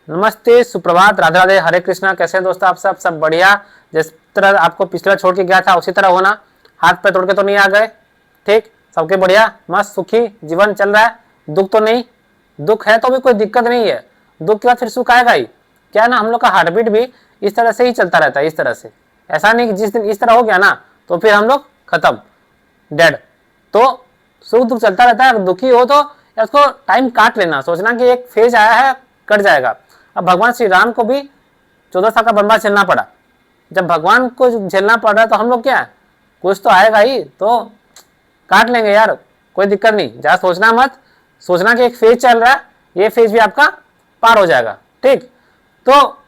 नमस्ते, सुप्रभात, राधे राधे, हरे कृष्णा। कैसे हैं दोस्तों आप सब बढ़िया। जिस तरह आपको पिछला छोड़ के गया था उसी तरह होना। हाथ पे तोड़ के तो नहीं आ गए। ठीक, सबके बढ़िया, मस्त सुखी जीवन चल रहा है। दुख तो नहीं, दुख है तो भी कोई दिक्कत नहीं है। दुख के बाद फिर सुख आएगा ही। क्या है ना, हम लोग का हार्ट बीट भी इस तरह से ही चलता रहता है, इस तरह से। ऐसा नहीं कि जिस दिन इस तरह हो गया ना तो फिर हम लोग खत्म, डेड। तो सुख दुख चलता रहता है। दुखी हो तो उसको टाइम काट लेना, सोचना कि एक फेज आया है, कट जाएगा। अब भगवान श्री राम को भी 14 साल का वनवास झेलना पड़ा। जब भगवान को झेलना पड़ रहा है तो हम लोग क्या है, कुछ तो आएगा ही, तो काट लेंगे यार, कोई दिक्कत नहीं। ज्यादा सोचना मत, सोचना कि एक फेज चल रहा है, ये फेज भी आपका पार हो जाएगा। ठीक, तो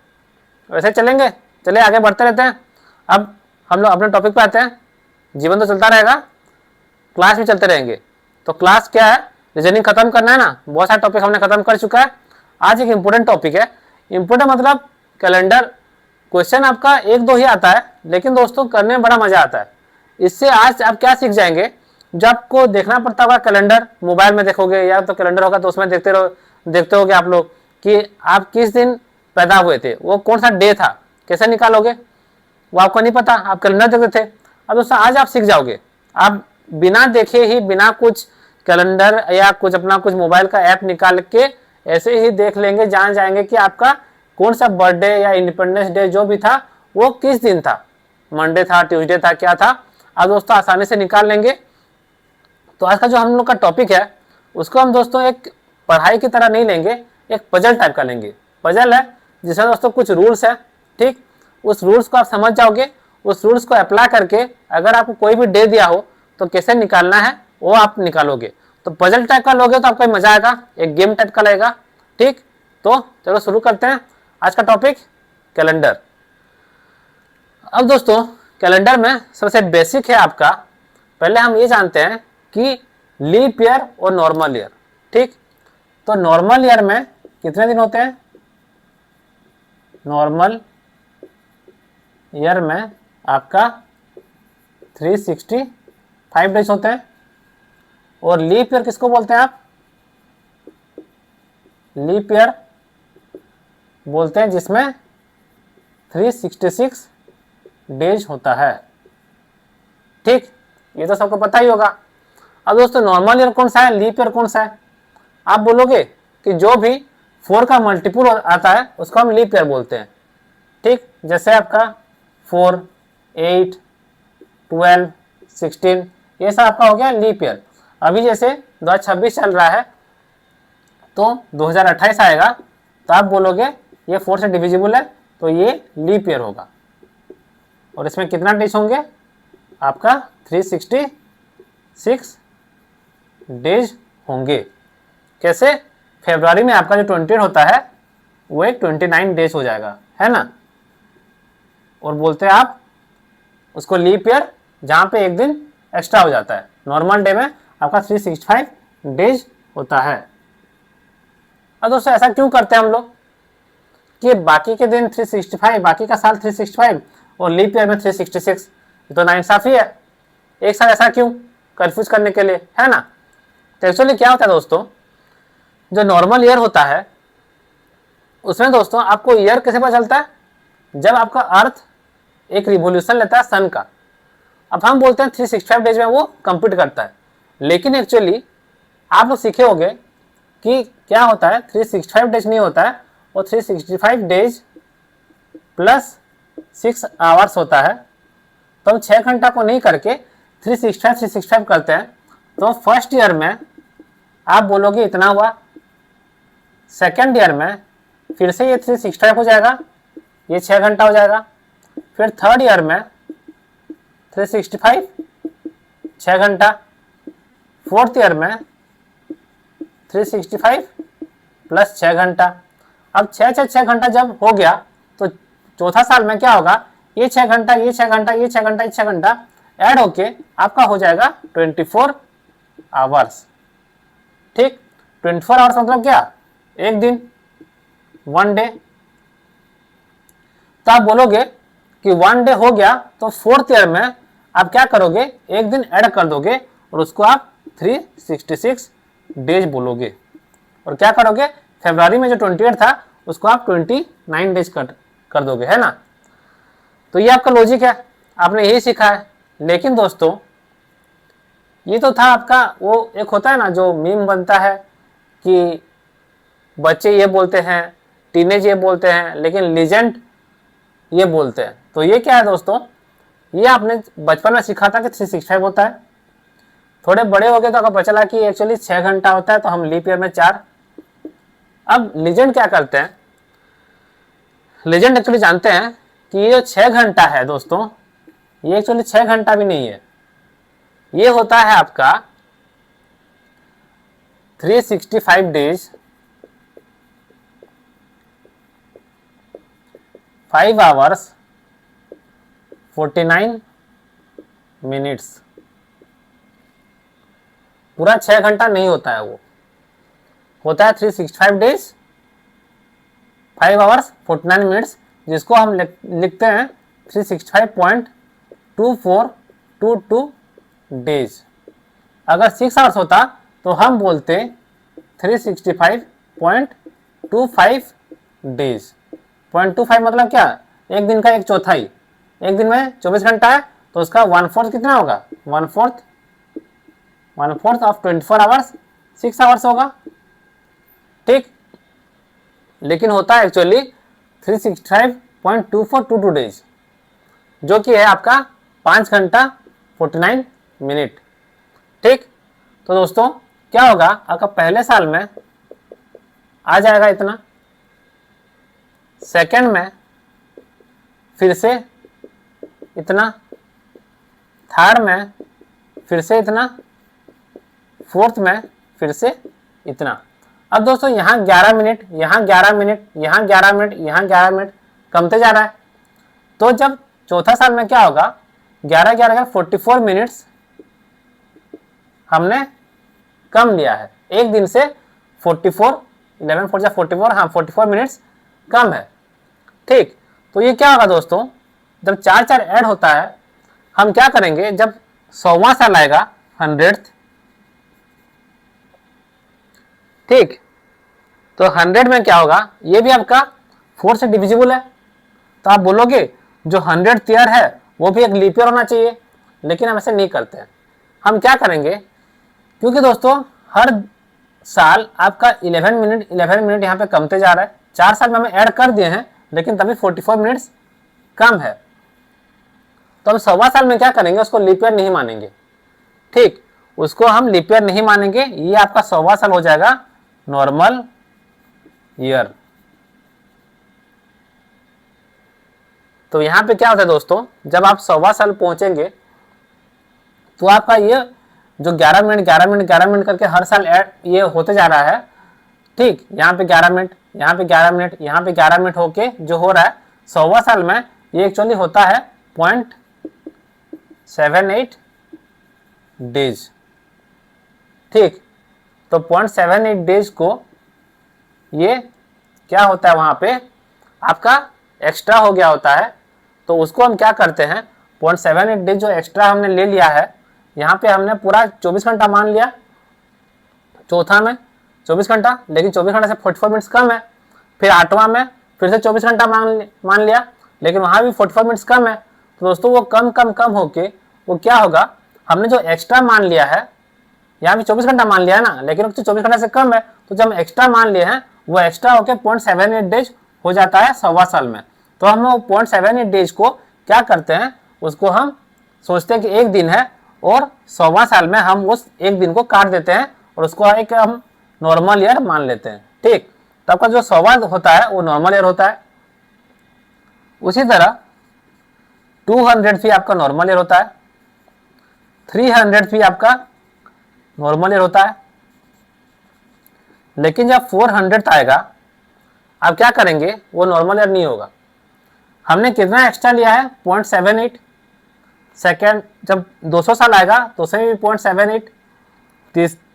वैसे चलेंगे, चले आगे बढ़ते रहते हैं। अब हम लोग अपने टॉपिक पे आते हैं। जीवन तो चलता रहेगा, क्लास भी चलते रहेंगे। तो क्लास क्या है, रीजनिंग खत्म करना है ना। बहुत सारे टॉपिक हमने खत्म कर चुका है। आज एक इंपॉर्टेंट टॉपिक है। इंपॉर्टेंट मतलब कैलेंडर। क्वेश्चन आपका एक दो ही आता है, लेकिन दोस्तों करने में बड़ा मजा आता है। इससे आज आप क्या सीख जाएंगे, जो आपको देखना पड़ता होगा कैलेंडर, मोबाइल में देखोगे या तो कैलेंडर होगा तो उसमें देखते होगे आप लोग कि आप किस दिन पैदा हुए थे, वो कौन सा डे था, कैसे निकालोगे, वो आपको नहीं पता, आप कैलेंडर देखते थे। अब दोस्तों आज आप सीख जाओगे। आप बिना देखे ही, बिना कुछ कैलेंडर या कुछ अपना कुछ मोबाइल का ऐप निकाल के ऐसे ही देख लेंगे, जान जाएंगे कि आपका कौन सा बर्थडे या इंडिपेंडेंस डे जो भी था वो किस दिन था, मंडे था, ट्यूसडे था, क्या था। अब दोस्तों आसानी से निकाल लेंगे। तो आज का जो हम लोग का टॉपिक है उसको हम दोस्तों एक पढ़ाई की तरह नहीं लेंगे, एक पजल टाइप का लेंगे। पजल है जिसमें दोस्तों कुछ रूल्स है। ठीक, उस रूल्स को आप समझ जाओगे, उस रूल्स को अप्लाई करके अगर आपको कोई भी डे दिया हो तो कैसे निकालना है वो आप निकालोगे। तो पजल टाइप का लोगे तो आपको मजा आएगा, एक गेम टाइप का लगेगा। ठीक, तो चलो शुरू करते हैं आज का टॉपिक, कैलेंडर। अब दोस्तों कैलेंडर में सबसे बेसिक है आपका, पहले हम ये जानते हैं कि लीप ईयर और नॉर्मल ईयर। ठीक, तो नॉर्मल ईयर में कितने दिन होते हैं? नॉर्मल ईयर में आपका 365 डेज होते हैं। और लीप ईयर किसको बोलते हैं आप? लीप ईयर बोलते हैं जिसमें 366 डेज होता है। ठीक, ये तो सबको पता ही होगा। अब दोस्तों नॉर्मल ईयर कौन सा है, लीप ईयर कौन सा है? आप बोलोगे कि जो भी 4 का मल्टीपल आता है उसको हम लीप ईयर बोलते हैं। ठीक, जैसे आपका 4, 8, 12, 16, ये सब आपका हो गया लीप ईयर। अभी जैसे 2026 चल रहा है तो 2028 आएगा, तो आप बोलोगे ये 4 से डिविजिबल है तो ये लीप ईयर होगा। और इसमें कितना डेज होंगे? आपका 366 डेज होंगे। कैसे? फरवरी में आपका जो 28 होता है वो एक 29 डेज हो जाएगा, है ना। और बोलते हैं आप उसको लीप ईयर, जहां पे एक दिन एक्स्ट्रा हो जाता है। नॉर्मल डे में आपका 365 डेज होता है। अब दोस्तों ऐसा क्यों करते हैं हम लोग कि बाकी के दिन 365, बाकी का साल 365 और लीप ईयर में 366, ये तो नाइंसाफी है। एक साल ऐसा क्यों, कंफ्यूज करने के लिए, है ना। तो एक्चुअली क्या होता है दोस्तों, जो नॉर्मल ईयर होता है उसमें दोस्तों आपको ईयर कैसे पता चलता है? जब आपका अर्थ एक रिवोल्यूशन लेता है सन का। अब हम बोलते हैं 365 डेज में वो कंप्लीट करता है, लेकिन एक्चुअली आप लोग सीखे होंगे कि क्या होता है, 365 डेज नहीं होता है, वो 365 डेज प्लस 6 आवर्स होता है। तो हम 6 घंटा को नहीं करके 365 करते हैं। तो फर्स्ट ईयर में आप बोलोगे इतना हुआ, सेकेंड ईयर में फिर से ये 365 हो जाएगा, ये 6 घंटा हो जाएगा। फिर थर्ड ईयर में 365 6 घंटा, फोर्थ ईयर में 365 प्लस 6 घंटा। अब 6 घंटा जब हो गया तो चौथा साल में क्या होगा, ये 6 घंटा, ये 6 घंटा, ये 6 घंटा, ये 6 घंटा ऐड होके आपका हो जाएगा 24 आवर्स। ठीक, 24 आवर्स मतलब क्या, एक दिन, 1 डे। तो आप बोलोगे कि 1 डे हो गया, तो फोर्थ ईयर में आप क्या करोगे, एक दिन ऐड कर दोगे और उसको आप 366 डेज बोलोगे। और क्या करोगे, फरवरी में जो 28 था उसको आप 29 डेज कर दोगे, है ना। तो ये आपका लॉजिक है, आपने यही सीखा है। लेकिन दोस्तों ये तो था आपका, वो एक होता है ना जो मीम बनता है कि बच्चे ये बोलते हैं, टीनेज ये बोलते हैं, लेकिन लीजेंड ये बोलते हैं। तो ये क्या है दोस्तों, ये आपने बचपन में सीखा था कि 365 होता है। थोड़े बड़े हो गए तो आपको पता चला कि एक्चुअली 6 घंटा होता है, तो हम लीप ईयर में 4। अब लीजेंड क्या करते हैं, लीजेंड एक्चुअली जानते हैं कि ये जो 6 घंटा है दोस्तों, ये एक्चुअली 6 घंटा भी नहीं है, ये होता है आपका 365 डेज 5 आवर्स 49 मिनट्स। पूरा 6 घंटा नहीं होता है, वो होता है 365 डेज 5 आवर्स 49 मिनट्स, जिसको हम लिखते हैं 365.2422 डेज। अगर 6 आवर्स होता तो हम बोलते 365.25 डेज। 0.25 मतलब क्या, एक दिन का 1/4। एक दिन में 24 घंटा है तो उसका 1/4 कितना होगा, 1/4 ऑफ 24 आवर्स 6 आवर्स होगा, ठीक। लेकिन होता है एक्चुअली 365.2422 डेज, जो कि है आपका 5 घंटा 49 मिनट, ठीक। तो दोस्तों क्या होगा, आपका पहले साल में आ जाएगा इतना, सेकंड में फिर से इतना, थर्ड में फिर से इतना, फोर्थ में फिर से इतना। अब दोस्तों यहाँ 11 मिनट, यहाँ 11 मिनट, यहाँ 11 मिनट, यहाँ 11 मिनट कमते जा रहा है। तो जब चौथा साल में क्या होगा, 11 11 44 मिनट्स हमने कम लिया है, एक दिन से 44, 11 4 44, हाँ 44 मिनट्स कम है, ठीक। तो ये क्या होगा दोस्तों, जब 4 4 ऐड होता है, हम क्या करेंगे, जब 100वां साल आएगा 100th, ठीक, तो 100 में क्या होगा, ये भी आपका 4 से डिविजिबल है। तो आप बोलोगे जो 100th ईयर है वो भी एक लीप ईयर होना चाहिए, लेकिन हम ऐसे नहीं करते हैं। हम क्या करेंगे, क्योंकि दोस्तों हर साल आपका 11 मिनट यहाँ पे कमते जा रहा है। 4 साल में हमें ऐड कर दिए हैं, लेकिन तभी 44 मिनट्स कम है। तो हम 100वां साल में क्या करेंगे, उसको लीप ईयर नहीं मानेंगे, ठीक, उसको हम लीप ईयर नहीं मानेंगे। ये आपका 100वां साल हो जाएगा नॉर्मल ईयर। तो यहाँ पे क्या होता है दोस्तों, जब आप 100वां साल पहुंचेंगे तो आपका ये जो 11 मिनट 11 मिनट 11 मिनट करके हर साल ये होते जा रहा है, ठीक। यहाँ पे 11 मिनट, यहाँ पे 11 मिनट, यहाँ पे 11 मिनट होके जो हो रहा है 100वां साल में, ये एक्चुअली होता है 0.78 डेज, ठीक। तो 0.78 डेज को ये क्या होता है, वहाँ पे आपका एक्स्ट्रा हो गया होता है। तो उसको हम क्या करते हैं, 0.78 डेज जो एक्स्ट्रा हमने ले लिया है, यहाँ पे हमने पूरा 24 घंटा मान लिया, चौथा में 24 घंटा, लेकिन 24 घंटा से 44 मिनट्स कम है। फिर 8वां में फिर से 24 घंटा मान लिया, लेकिन वहाँ भी 44 मिनट्स कम है। तो दोस्तों वो कम कम कम होके वो क्या होगा, हमने जो एक्स्ट्रा मान लिया है, यहाँ भी 24 घंटा मान लिया है ना, लेकिन 24 घंटा से कम है, तो जब हम एक्स्ट्रा मान लिए हैं वो एक्स्ट्रा होके 0.78 डेज हो जाता है 100वां साल में। तो हम वो 0.78 डेज को क्या करते हैं, उसको हम सोचते हैं कि एक दिन है, और 100वां साल में हम उस एक दिन को काट देते हैं और उसको एक हम नॉर्मल ईयर मान लेते हैं, ठीक। तो आपका जो 100वां होता है वो नॉर्मल ईयर होता है। उसी तरह 200 भी आपका नॉर्मल ईयर होता है, 300 भी आपका नॉर्मल ईयर होता है। लेकिन जब 400 आएगा, आप क्या करेंगे, वो नॉर्मल ईयर नहीं होगा। हमने कितना एक्स्ट्रा लिया है, 0.78। सेकेंड जब 200 साल आएगा तो उसमें भी 0.78,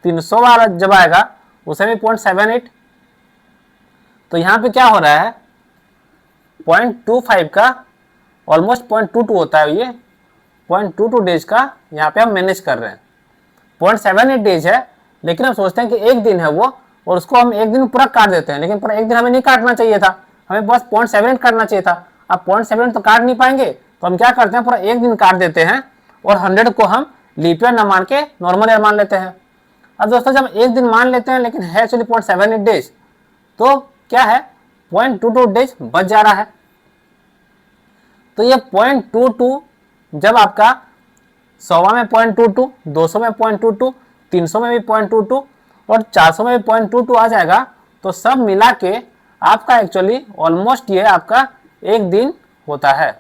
300 वाला जब आएगा उसमें भी 0.78। तो यहाँ पे क्या हो रहा है, 0.25 का ऑलमोस्ट 0.22 होता है, ये 0.22 डेज का यहाँ पे हम मैनेज कर रहे हैं। 0.78 डेज है, लेकिन हम सोचते हैं कि एक दिन है वो और उसको हम एक दिन पूरा काट देते हैं, लेकिन पूरा एक दिन हमें नहीं काटना चाहिए था, हमें बस 0.7 काटना चाहिए था। अब 0.7 तो काट नहीं पाएंगे, तो हम क्या करते हैं, पूरा एक दिन काट देते हैं और 100 को हम लीप ईयर ना मान के नॉर्मल ईयर मान लेते हैं। अब दोस्तों जब एक दिन मान लेते हैं लेकिन है एक्चुअली 0.78 डेज, तो क्या है 0.22 डेज बच जा रहा है। तो ये 0.22 जब आपका 100 में 0.22, 200 में 0.22, 300 में भी 0.22 और 400 में भी 0.22 आ जाएगा, तो सब मिला के आपका एक्चुअली ऑलमोस्ट ये आपका एक दिन होता है।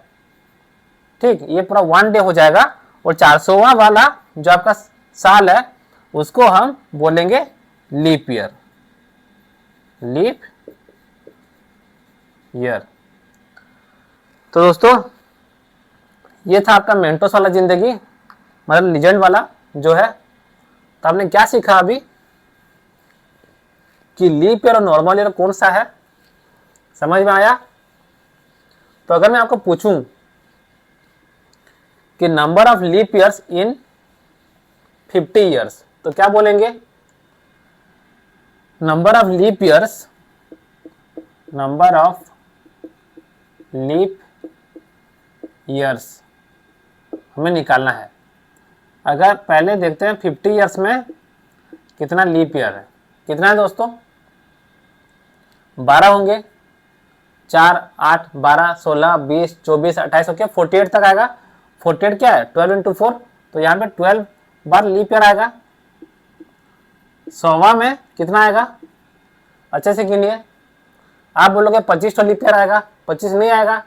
ठीक, ये पूरा 1 डे हो जाएगा। और 400वां वाला जो आपका साल है उसको हम बोलेंगे लीप ईयर, लीप ईयर। तो दोस्तों ये था आपका मेंटोस वाला जिंदगी, मतलब लीजेंड वाला जो है। तो आपने क्या सीखा अभी कि लीप ईयर और नॉर्मल ईयर कौन सा है, समझ में आया? तो अगर मैं आपको पूछूं कि number of leap years in 50 years, तो क्या बोलेंगे? Number of leap years, number of leap years हमें निकालना है। अगर पहले देखते हैं 50 ईयर्स में कितना लीप ईयर है, कितना है दोस्तों? 12 होंगे, 4, 8, 12, 16, 20, 24, 28 हो गया, 48 तक आएगा। 48 क्या है 12 इंटू 4, तो यहाँ पे 12 बार लीप ईयर आएगा। 100वां में कितना आएगा, अच्छे से गिनिए। आप बोलोगे 25 तो लीप ईयर आएगा, 25 नहीं आएगा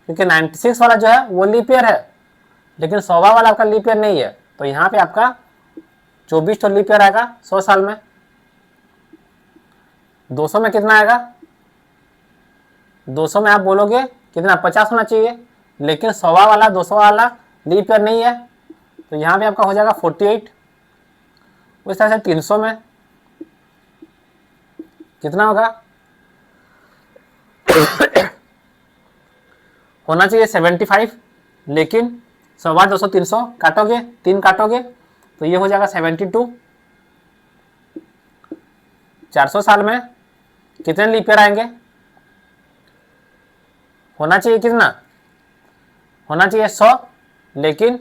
क्योंकि 96 वाला जो है वो लीप ईयर है, लेकिन 100वां वाला आपका लीप ईयर नहीं है, तो यहाँ पे आपका 24 तो लीप ईयर आएगा 100 साल में। 200 में कितना आएगा? 200 में आप बोलोगे कितना 50 होना चाहिए, लेकिन 100वां वाला 200 वाला लीप ईयर नहीं है, तो यहाँ पे आपका हो जाएगा 48। उस तरह से 300 में कितना होगा होना चाहिए 75, लेकिन 100, 200, 300 काटोगे, 3 काटोगे तो ये हो जाएगा 72। 400 साल में कितने लीप ईयर आएंगे? होना चाहिए कितना? होना चाहिए 100, लेकिन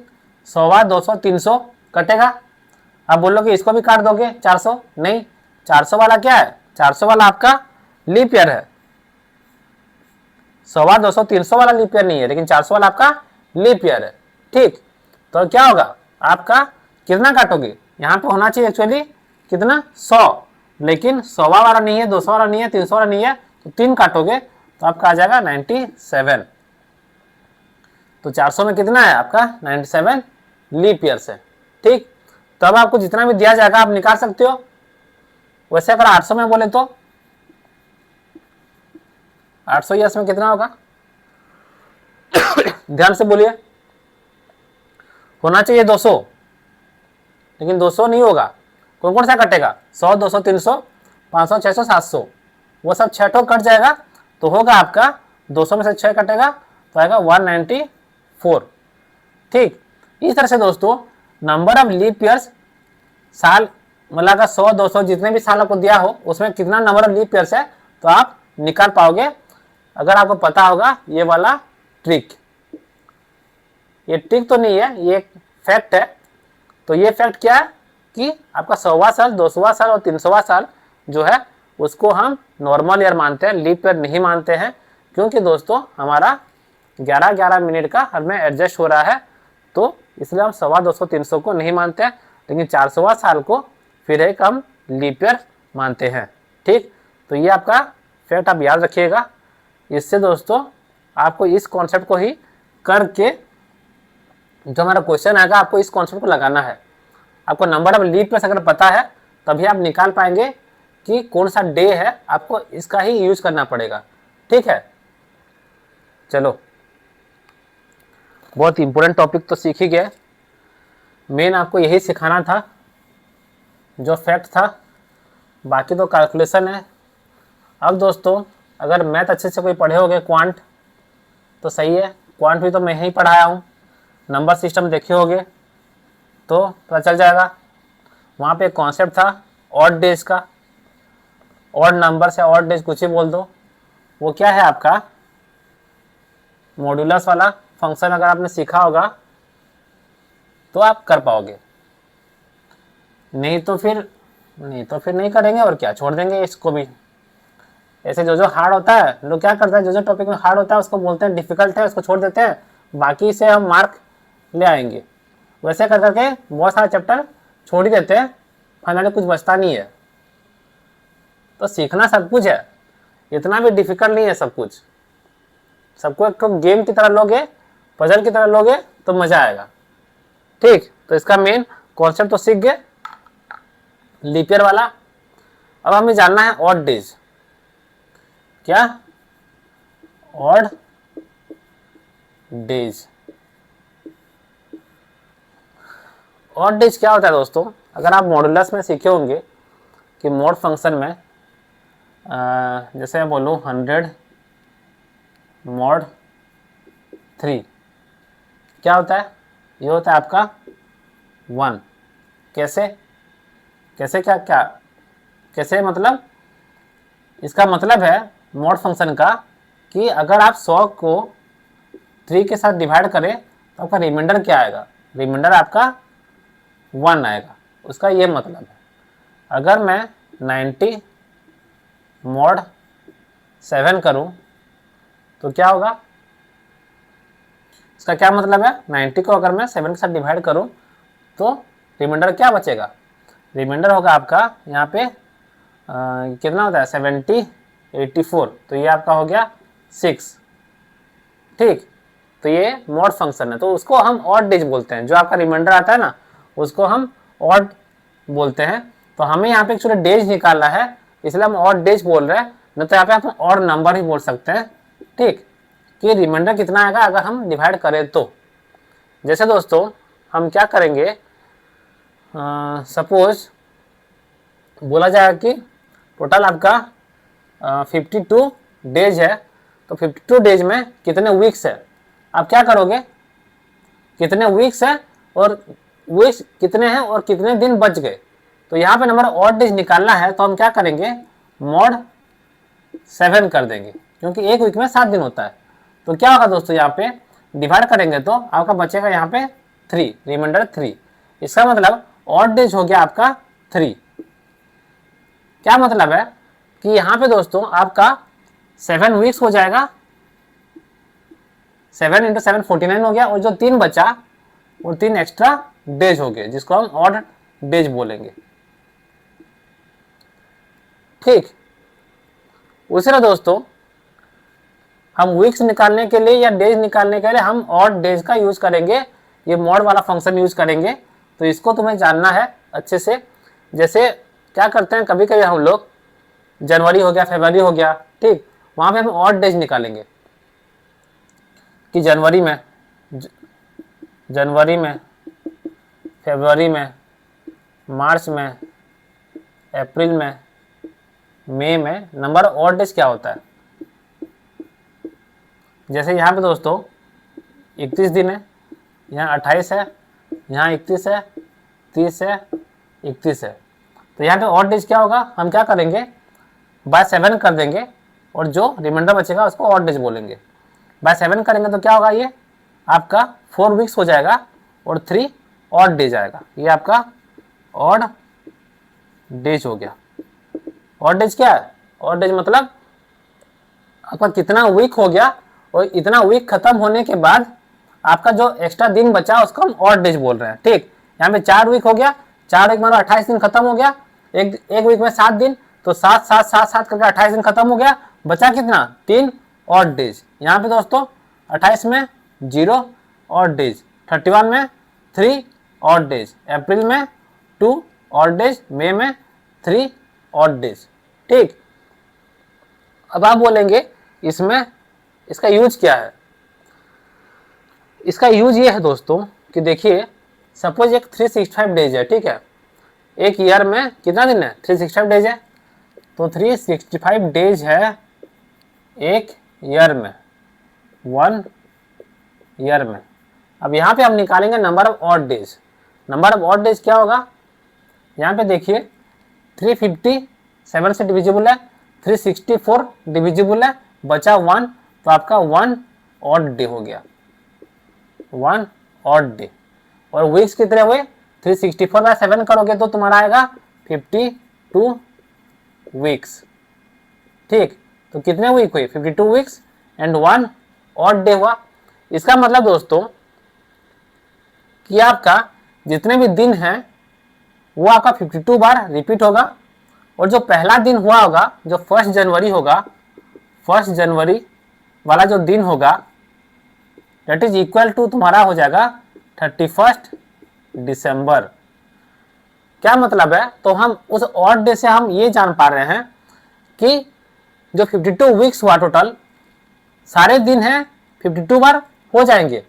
100, 200, 300 कटेगा। आप बोलोगे इसको भी काट दोगे 400, नहीं, 400 वाला क्या है? 400 वाला आपका लीप ईयर है। 100, 200, 300 वाला लीप ईयर नहीं है, लेकिन 400 वाला आपका लीप ईयर है। ठीक, तो क्या होगा आपका, कितना काटोगे? यहाँ पे होना चाहिए एक्चुअली कितना 100, लेकिन 100वां वाला नहीं है, 200 वाला नहीं है, 300 वाला नहीं है, तो 3 काटोगे तो आपका आ जाएगा 97। तो 400 में कितना है आपका 97 लीप ईयर से। ठीक, तो अब आपको जितना भी दिया जाएगा आप निकाल सकते हो। वैसे अगर 800 में बोले तो 800 ईयर्स में कितना होगा ध्यान से बोलिए। होना चाहिए 200, लेकिन 200 नहीं होगा। कौन कौन सा कटेगा? 100, 200, 300, 500, 600, 700, वो सब 6 ठो कट जाएगा, तो होगा आपका 200 में से 6 कटेगा तो आएगा 194। ठीक, इस तरह से दोस्तों नंबर ऑफ लीप ईयर्स, साल मतलब अगर 100, 200 जितने भी साल आपको दिया हो उसमें कितना नंबर ऑफ लीप ईयर्स है तो आप निकाल पाओगे, अगर आपको पता होगा ये वाला ट्रिक। ये ट्रिक तो नहीं है, ये एक फैक्ट है। तो ये फैक्ट क्या है कि आपका 100वां साल, 200वां साल और 300वां साल जो है उसको हम नॉर्मल ईयर मानते हैं, लीप ईयर नहीं मानते हैं, क्योंकि दोस्तों हमारा 11-11 मिनट का हमें एडजस्ट हो रहा है, तो इसलिए हम 100, 200, 300 को नहीं मानते हैं, लेकिन 400वां साल को फिर एक हम लीप ईयर मानते हैं। ठीक, तो ये आपका फैक्ट आप याद रखिएगा। इससे दोस्तों आपको इस कॉन्सेप्ट को ही करके जो हमारा क्वेश्चन आएगा आपको इस कॉन्सेप्ट को लगाना है। आपको नंबर ऑफ लीप ईयर्स अगर पता है तभी आप निकाल पाएंगे कि कौन सा डे है, आपको इसका ही यूज करना पड़ेगा। ठीक है, चलो बहुत इंपॉर्टेंट टॉपिक तो सीख ही गए। मेन आपको यही सिखाना था जो फैक्ट था, बाकी तो कैलकुलेशन है। अब दोस्तों अगर मैथ अच्छे से कोई पढ़े होगे क्वांट तो सही है, क्वांट भी तो मैं ही पढ़ाया हूँ, नंबर सिस्टम देखे होगे तो पता चल जाएगा। वहाँ पे एक कॉन्सेप्ट था ऑड डेज का, ऑड नंबर से ऑड डेज कुछ ही बोल दो, वो क्या है आपका मॉड्यूलस वाला फंक्शन। अगर आपने सीखा होगा तो आप कर पाओगे, नहीं तो फिर नहीं करेंगे और क्या, छोड़ देंगे इसको भी। ऐसे जो जो हार्ड होता है लोग क्या करते हैं, जो जो टॉपिक में हार्ड होता है उसको बोलते हैं डिफिकल्ट है, उसको छोड़ देते हैं, बाकी से हम मार्क ले आएंगे। वैसे कर करके बहुत सारे चैप्टर छोड़ ही देते हैं, फाइनली कुछ बचता नहीं है। तो सीखना सब कुछ है, इतना भी डिफिकल्ट नहीं है सब कुछ। सबको एक तो गेम की तरह लोगे, पजल की तरह लोगे तो मजा आएगा। ठीक, तो इसका मेन कॉन्सेप्ट तो सीख गए, लीप ईयर वाला। अब हमें जानना है ऑड डेज। क्या? Odd days. ऑड डेज क्या होता है दोस्तों? अगर आप मॉडुलस में सीखे होंगे कि मोड फंक्शन में जैसे मैं बोलूँ 100 mod 3 क्या होता है? ये होता है आपका 1। कैसे कैसे क्या क्या कैसे मतलब, इसका मतलब है मोड फंक्शन का कि अगर आप 100 को 3 के साथ डिवाइड करें तो आपका रिमाइंडर क्या आएगा? रिमाइंडर आपका 1 आएगा। उसका ये मतलब है अगर मैं 90 mod 7 करूं तो क्या होगा? इसका क्या मतलब है? 90 को अगर मैं 7 के साथ डिवाइड करूं तो रिमाइंडर क्या बचेगा? रिमाइंडर होगा आपका यहाँ पे कितना होता है 70 84, तो ये आपका हो गया 6। ठीक, तो ये मॉड फंक्शन है, तो उसको हम ऑड डेज बोलते हैं। जो आपका रिमाइंडर आता है ना उसको हम ऑड बोलते हैं। तो हमें यहाँ पे एक्चुअली डेज निकालना है, इसलिए हम ऑड डेज बोल रहे हैं, नहीं तो यहाँ पे आप ऑड नंबर ही बोल सकते हैं। ठीक, कि रिमाइंडर कितना आएगा अगर हम डिवाइड करें तो। जैसे दोस्तों हम क्या करेंगे, सपोज बोला जाएगा कि टोटल आपका 52 डेज है, तो 52 डेज में कितने वीक्स है? आप क्या करोगे, कितने वीक्स है और वीक्स कितने हैं और कितने दिन बच गए। तो यहाँ पे नंबर ऑड डेज निकालना है तो हम क्या करेंगे, mod 7 कर देंगे, क्योंकि एक वीक में 7 दिन होता है। तो क्या होगा दोस्तों, यहाँ पे डिवाइड करेंगे तो आपका बचेगा यहाँ पे 3, रिमाइंडर 3। इसका मतलब ऑड डेज हो गया आपका 3। क्या मतलब है कि यहाँ पे दोस्तों आपका 7 वीक्स हो जाएगा, 7 × 7 49 हो गया, और जो 3 बचा वो 3 एक्स्ट्रा डेज हो गए, जिसको हम ऑड डेज बोलेंगे। ठीक, उसी तरह दोस्तों हम वीक्स निकालने के लिए या डेज निकालने के लिए हम ऑड डेज का यूज करेंगे, ये मॉड वाला फंक्शन यूज करेंगे। तो इसको तुम्हें जानना है अच्छे से। जैसे क्या करते हैं कभी कभी हम लोग, जनवरी हो गया, फरवरी हो गया, ठीक, वहां पे हम ऑड डेज निकालेंगे कि जनवरी में, फरवरी में, मार्च में, अप्रैल में, मई में नंबर ऑड डेज क्या होता है। जैसे यहाँ पे दोस्तों 31 दिन है, यहाँ 28 है, यहाँ 31 है, 30 है, 31 है। तो यहाँ पे ऑड डेज क्या होगा, हम क्या करेंगे, बाय 7 कर देंगे और जो रिमाइंडर बचेगा उसको ऑड डेज बोलेंगे। बाय 7 करेंगे तो क्या होगा, ये आपका 4 वीक्स हो जाएगा और 3 ऑड डेज आएगा। ये आपका ऑड डेज हो गया। ऑड डेज क्या है? ऑड डेज मतलब आपका कितना वीक हो गया और इतना वीक खत्म होने के बाद आपका जो एक्स्ट्रा दिन बचा उसको हम ऑड डेज बोल रहे हैं। ठीक, यहाँ पे 4 वीक हो गया, 4 वीक मतलब 28 दिन खत्म हो गया, एक वीक में 7 दिन, तो 7 7 7 7 करके 28 दिन खत्म हो गया, बचा कितना, 3 ऑड डेज। यहाँ पे दोस्तों 28 में 0 ऑड डेज, 31 में 3 ऑड डेज, अप्रैल में 2 ऑड डेज, मई में 3 ऑड डेज। ठीक, अब आप बोलेंगे इसमें इसका यूज क्या है। इसका यूज ये है दोस्तों कि देखिए सपोज एक 365 डेज है, ठीक है, एक ईयर में कितना दिन है, 365 डेज है, तो 365 डेज है एक ईयर में, 1 ईयर में। अब यहाँ पे हम निकालेंगे number of odd days. Number of odd days क्या होगा, यहाँ पे देखिए 350 7 से डिविजिबल है, 364 डिविजिबल है, बचा 1, तो आपका 1 ऑड डे हो गया, 1 ऑड डे। और वीक्स कितने हुए, 364 बाय 7 करोगे तो तुम्हारा आएगा 52 वीक्स। ठीक, तो कितने वीक हुए, 52 वीक्स एंड 1 ऑड डे हुआ। इसका मतलब दोस्तों कि आपका जितने भी दिन हैं वो आपका 52 बार रिपीट होगा, और जो पहला दिन हुआ होगा, जो 1 जनवरी होगा, 1 जनवरी वाला जो दिन होगा, दैट इज इक्वल टू तुम्हारा हो जाएगा 31 दिसंबर। क्या मतलब है, तो हम उस ऑड डे से हम ये जान पा रहे हैं कि जो 52 वीक्स हुआ टोटल, सारे दिन हैं 52 बार हो जाएंगे,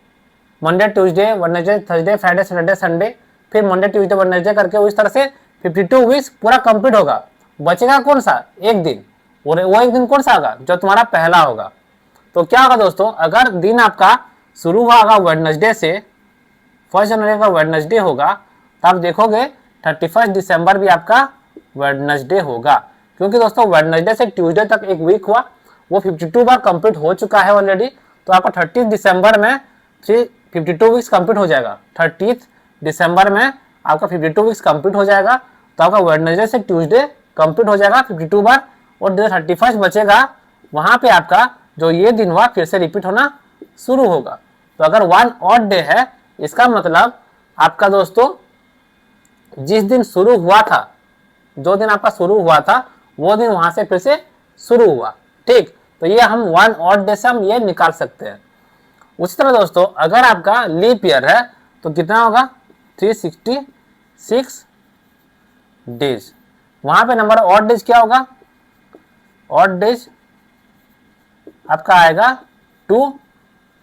Monday Tuesday Wednesday Thursday Friday Saturday Sunday, फिर मंडे ट्यूसडे वेडनेसडे करके उस तरह से 52 वीक्स पूरा कंप्लीट होगा। बचेगा कौन सा, एक दिन, और वो एक दिन कौन सा होगा, जो तुम्हारा पहला होगा। तो क्या होगा दोस्तों, अगर दिन आपका शुरू हुआ होगा वेडनेसडे से, 1 जनवरी का वेडनेसडे होगा, तो आप देखोगे 31 दिसंबर भी आपका वेडनेसडे होगा, क्योंकि दोस्तों वेडनेसडे से ट्यूसडे तक एक वीक हुआ, वो 52 बार कंप्लीट हो चुका है ऑलरेडी। तो आपका 30 दिसंबर में 52 वीक्स कंप्लीट हो जाएगा, 30 दिसंबर में आपका 52 वीक्स कंप्लीट हो जाएगा। तो आपका वेडनेसडे से ट्यूसडे कंप्लीट हो जाएगा 52 बार, और जो 31 बचेगा वहां पे आपका जो ये दिन हुआ फिर से रिपीट होना शुरू होगा। तो अगर 1 ऑड डे है, इसका मतलब आपका दोस्तों जिस दिन शुरू हुआ था, जो दिन आपका शुरू हुआ था वो दिन वहां से फिर से शुरू हुआ। ठीक, तो ये हम 1 ऑड डे से हम ये निकाल सकते हैं। उसी तरह दोस्तों अगर आपका लीप ईयर है तो कितना होगा, 366 डेज। वहां पे नंबर ऑड डेज क्या होगा, ऑड डेज आपका आएगा 2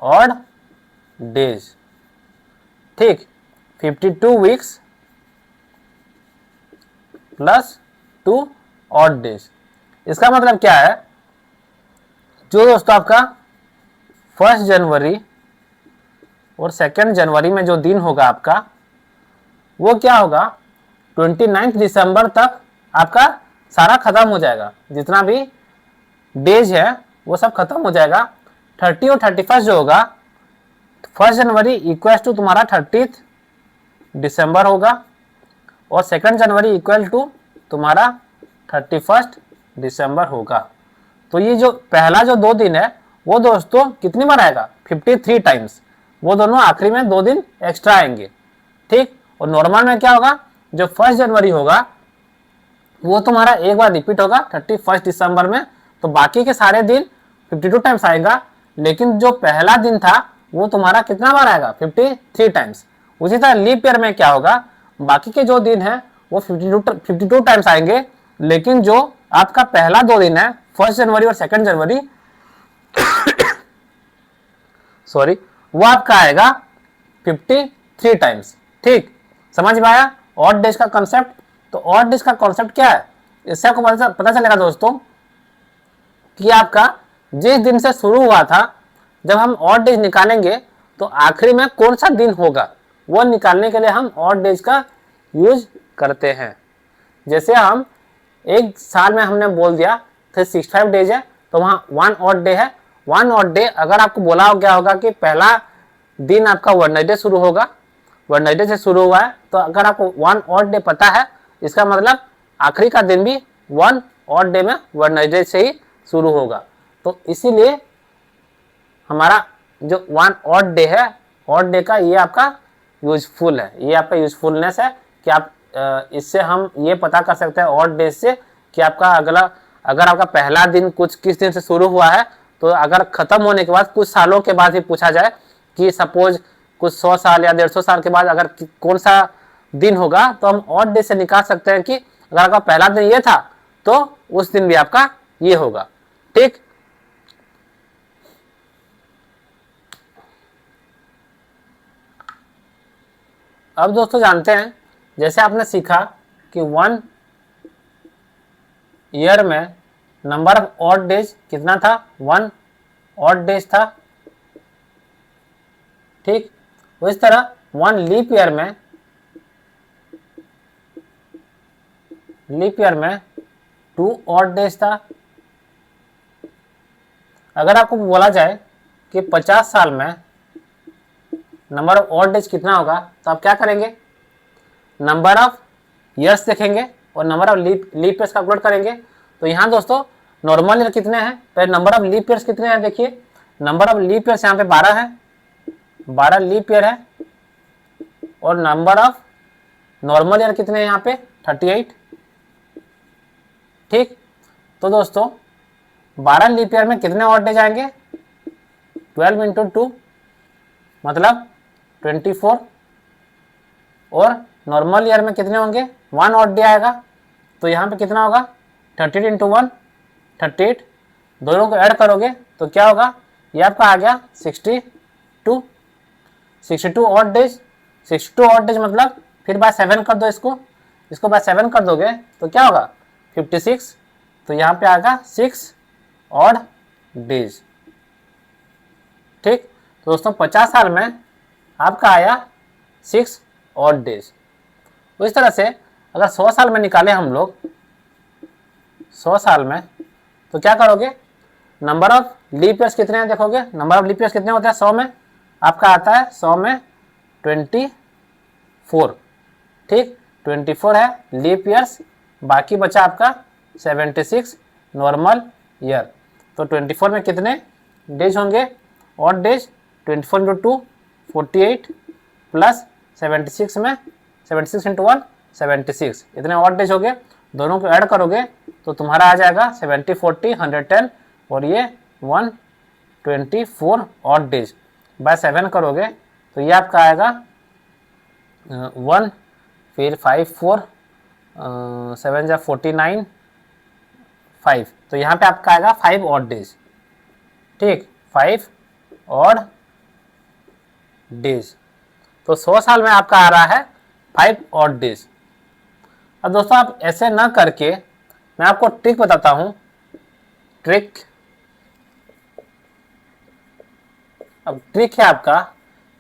ऑड डेज। ठीक, 52 वीक्स प्लस 2 ऑड डेज। इसका मतलब क्या है, जो दोस्तों आपका 1 जनवरी और 2 जनवरी में जो दिन होगा आपका, वो क्या होगा, 29 दिसंबर तक आपका सारा खत्म हो जाएगा, जितना भी डेज है वो सब खत्म हो जाएगा। 30 और 31 जो होगा, 1 जनवरी इक्वल टू तुम्हारा 30 दिसंबर होगा, और 2 जनवरी इक्वल टू तुम्हारा 31 दिसंबर होगा। तो ये जो पहला जो 2 दिन है वो दोस्तों कितनी बार आएगा, 53 टाइम्स। वो दोनों आखिरी में 2 दिन एक्स्ट्रा आएंगे। ठीक, और नॉर्मल में क्या होगा, जो 1 जनवरी होगा वो तुम्हारा एक बार रिपीट होगा 31 दिसंबर में, तो बाकी के सारे दिन 52 टाइम्स आएगा, लेकिन जो पहला दिन था वो तुम्हारा कितना बार आएगा, 53 टाइम्स। उसी तरह लीप ईयर में क्या होगा, बाकी के जो दिन है वो 52 टाइम्स आएंगे, लेकिन जो आपका पहला 2 दिन है 1 जनवरी और 2 जनवरी सॉरी, वो आपका आएगा 53 टाइम्स। ठीक, समझ में आया ऑड डेज का कॉन्सेप्ट। तो ऑड डेज का कॉन्सेप्ट क्या है, इससे आपको पता चलेगा दोस्तों कि आपका जिस दिन से शुरू हुआ था, जब हम ऑड डेज निकालेंगे तो आखिरी में कौन सा दिन होगा, वो निकालने के लिए हम ऑड डेज का यूज करते हैं। जैसे हम एक साल में हमने बोल दिया 365 डेज है, तो वहाँ 1 ऑड डे है। 1 ऑड डे अगर आपको बोला हो गया होगा कि पहला दिन आपका वेडनेसडे शुरू होगा, वेडनेसडे से शुरू हुआ है, तो अगर आपको 1 ऑड डे पता है, इसका मतलब आखिरी का दिन भी 1 ऑड डे में वेडनेसडे से ही शुरू होगा। तो इसीलिए हमारा जो 1 ऑड डे है, ऑड डे का ये आपका यूजफुल है, ये आपका यूजफुलनेस है कि आप इससे हम ये पता कर सकते हैं ऑड डे से कि आपका अगला, अगर आपका पहला दिन कुछ किस दिन से शुरू हुआ है, तो अगर खत्म होने के बाद कुछ सालों के बाद ही पूछा जाए कि सपोज कुछ 100 साल या 150 साल के बाद अगर कौन सा दिन होगा, तो हम ऑड डे से निकाल सकते हैं कि अगर आपका पहला दिन ये था तो उस दिन भी आपका ये होगा। ठीक, अब दोस्तों जानते हैं, जैसे आपने सीखा कि 1 ईयर में नंबर ऑफ ऑड डेज कितना था, 1 ऑड डेज था। ठीक, इस तरह 1 लीप ईयर में 2 ऑड डेज था। अगर आपको बोला जाए कि 50 साल में नंबर ऑफ ऑड डेज कितना होगा, तो आप क्या करेंगे, नंबर ऑफ ईयर्स देखेंगे और number of leap years calculate करेंगे। तो यहाँ दोस्तों नॉर्मल ईयर कितने हैं, तो नंबर ऑफ लीप ईयर्स कितने हैं, देखिए नंबर ऑफ लीप ईयर्स यहाँ पे 12 है, 12 लीप ईयर है, और नंबर ऑफ नॉर्मल ईयर कितने हैं यहाँ पे 38। ठीक, तो दोस्तों 12 लीप ईयर में कितने ऑड डेज आएंगे, 12 इंटू 2 मतलब 24, और नॉर्मल ईयर में कितने होंगे, 1 ऑड डे आएगा। तो यहाँ पे कितना होगा, 38 इंटू 1 38, दोनों को ऐड करोगे तो क्या होगा, ये आपका आ गया 62 ऑड डेज। 62 ऑड डेज मतलब फिर बाय 7 कर दो, इसको बाय 7 कर दोगे तो क्या होगा 56। तो यहाँ पे आएगा 6 ऑड डेज। ठीक, तो दोस्तों 50 साल में आपका आया 6 ऑड डेज। तो इस तरह से अगर 100 साल में निकाले हम लोग, 100 साल में, तो क्या करोगे, नंबर ऑफ लीप ईयर्स कितने हैं देखोगे, नंबर ऑफ लीप ईयर्स कितने होते हैं 100 में, आपका आता है 100 में 24। ठीक, 24 है लीप ईयर्स, बाकी बचा आपका 76 नॉर्मल ईयर। तो 24 में कितने डेज होंगे ऑड डेज, 24 इंटू 2 48 प्लस 76 में 76 इंटू 1 76, इतने ऑड डेज हो गए। दोनों को ऐड करोगे तो तुम्हारा आ जाएगा 70 40 110, और ये 124 ऑड डेज। बाय 7 करोगे तो ये आपका आएगा 1 फिर 5 4 7 जा 49 5, तो यहाँ पे आपका आएगा 5 ऑड डेज। ठीक, 5 ऑड डेज। तो 100 साल में आपका आ रहा है 5 ऑड डेज। अब दोस्तों आप ऐसे ना करके मैं आपको ट्रिक बताता हूं, ट्रिक। अब ट्रिक है आपका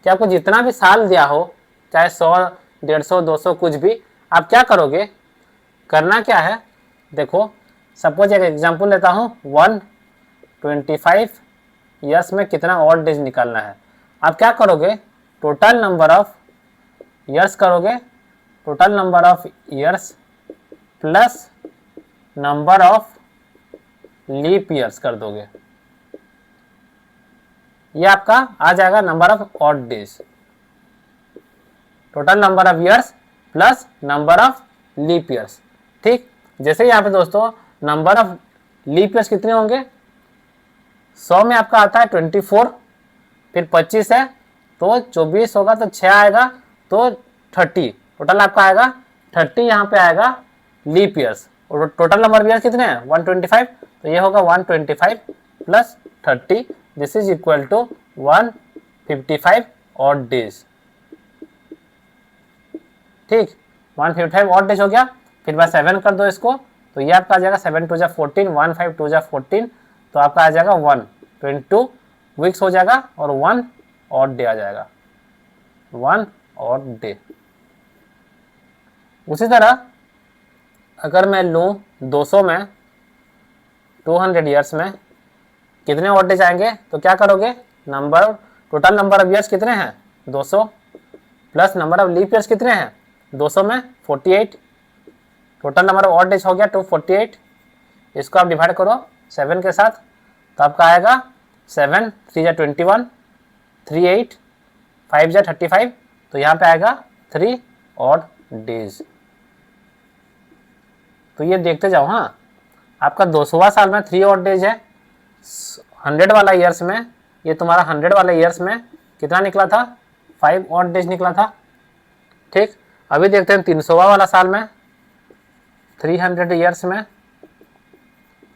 कि आपको जितना भी साल दिया हो, चाहे 100 150 200 कुछ भी, आप क्या करोगे, करना क्या है, देखो सपोज एक एग्जांपल लेता हूं, 125 ईयर्स में कितना ऑड डेज निकालना है। आप क्या करोगे, टोटल नंबर ऑफ ईयर्स करोगे, total number of years plus number of leap years कर दोगे, ये आपका आ जाएगा number of odd days. Total number of years plus number of leap years. ठीक, जैसे यहाँ पे दोस्तों नंबर ऑफ लीप ईयर्स कितने होंगे, 100 में आपका आता है 24, फिर 25 है तो 24 होगा तो 6 आएगा तो 30, टोटल आपका आएगा 30, यहाँ पे आएगा लीप ईयर्स। और टोटल नंबर ऑफ ईयर्स कितने हैं 125, तो ये होगा 125 plus 30, this is equal to 155 odd days. ठीक, 155 ऑड डेज हो गया, फिर बाय 7 कर दो इसको, तो ये आपका आ जाएगा 7 2 जा 14 1 5 2 जा 14, तो आपका आ जाएगा 122 वीक्स हो जाएगा, और 1 ऑड डे आ जाएगा, 1 ऑड डे। उसी तरह अगर मैं लूँ 200 में 200 ईयर्स में कितने ऑड डेज आएंगे, तो क्या करोगे, number total number of years कितने हैं 200 plus number of leap years कितने हैं 200 में 48, total number of odd days हो गया 248, इसको आप डिवाइड करो 7 के साथ, तो आपका आएगा 7 3 जा 21 3 8 5 जा 35, तो यहाँ पे आएगा 3 ऑड डेज। तो ये देखते जाओ, हाँ आपका 200वां साल में 3 ऑड डेज है, 100 वाला ईयर्स में, ये तुम्हारा 100 वाला ईयर्स में कितना निकला था 5 ऑड डेज निकला था। ठीक, अभी देखते हैं 300वां वाला साल में, 300 ईयर्स में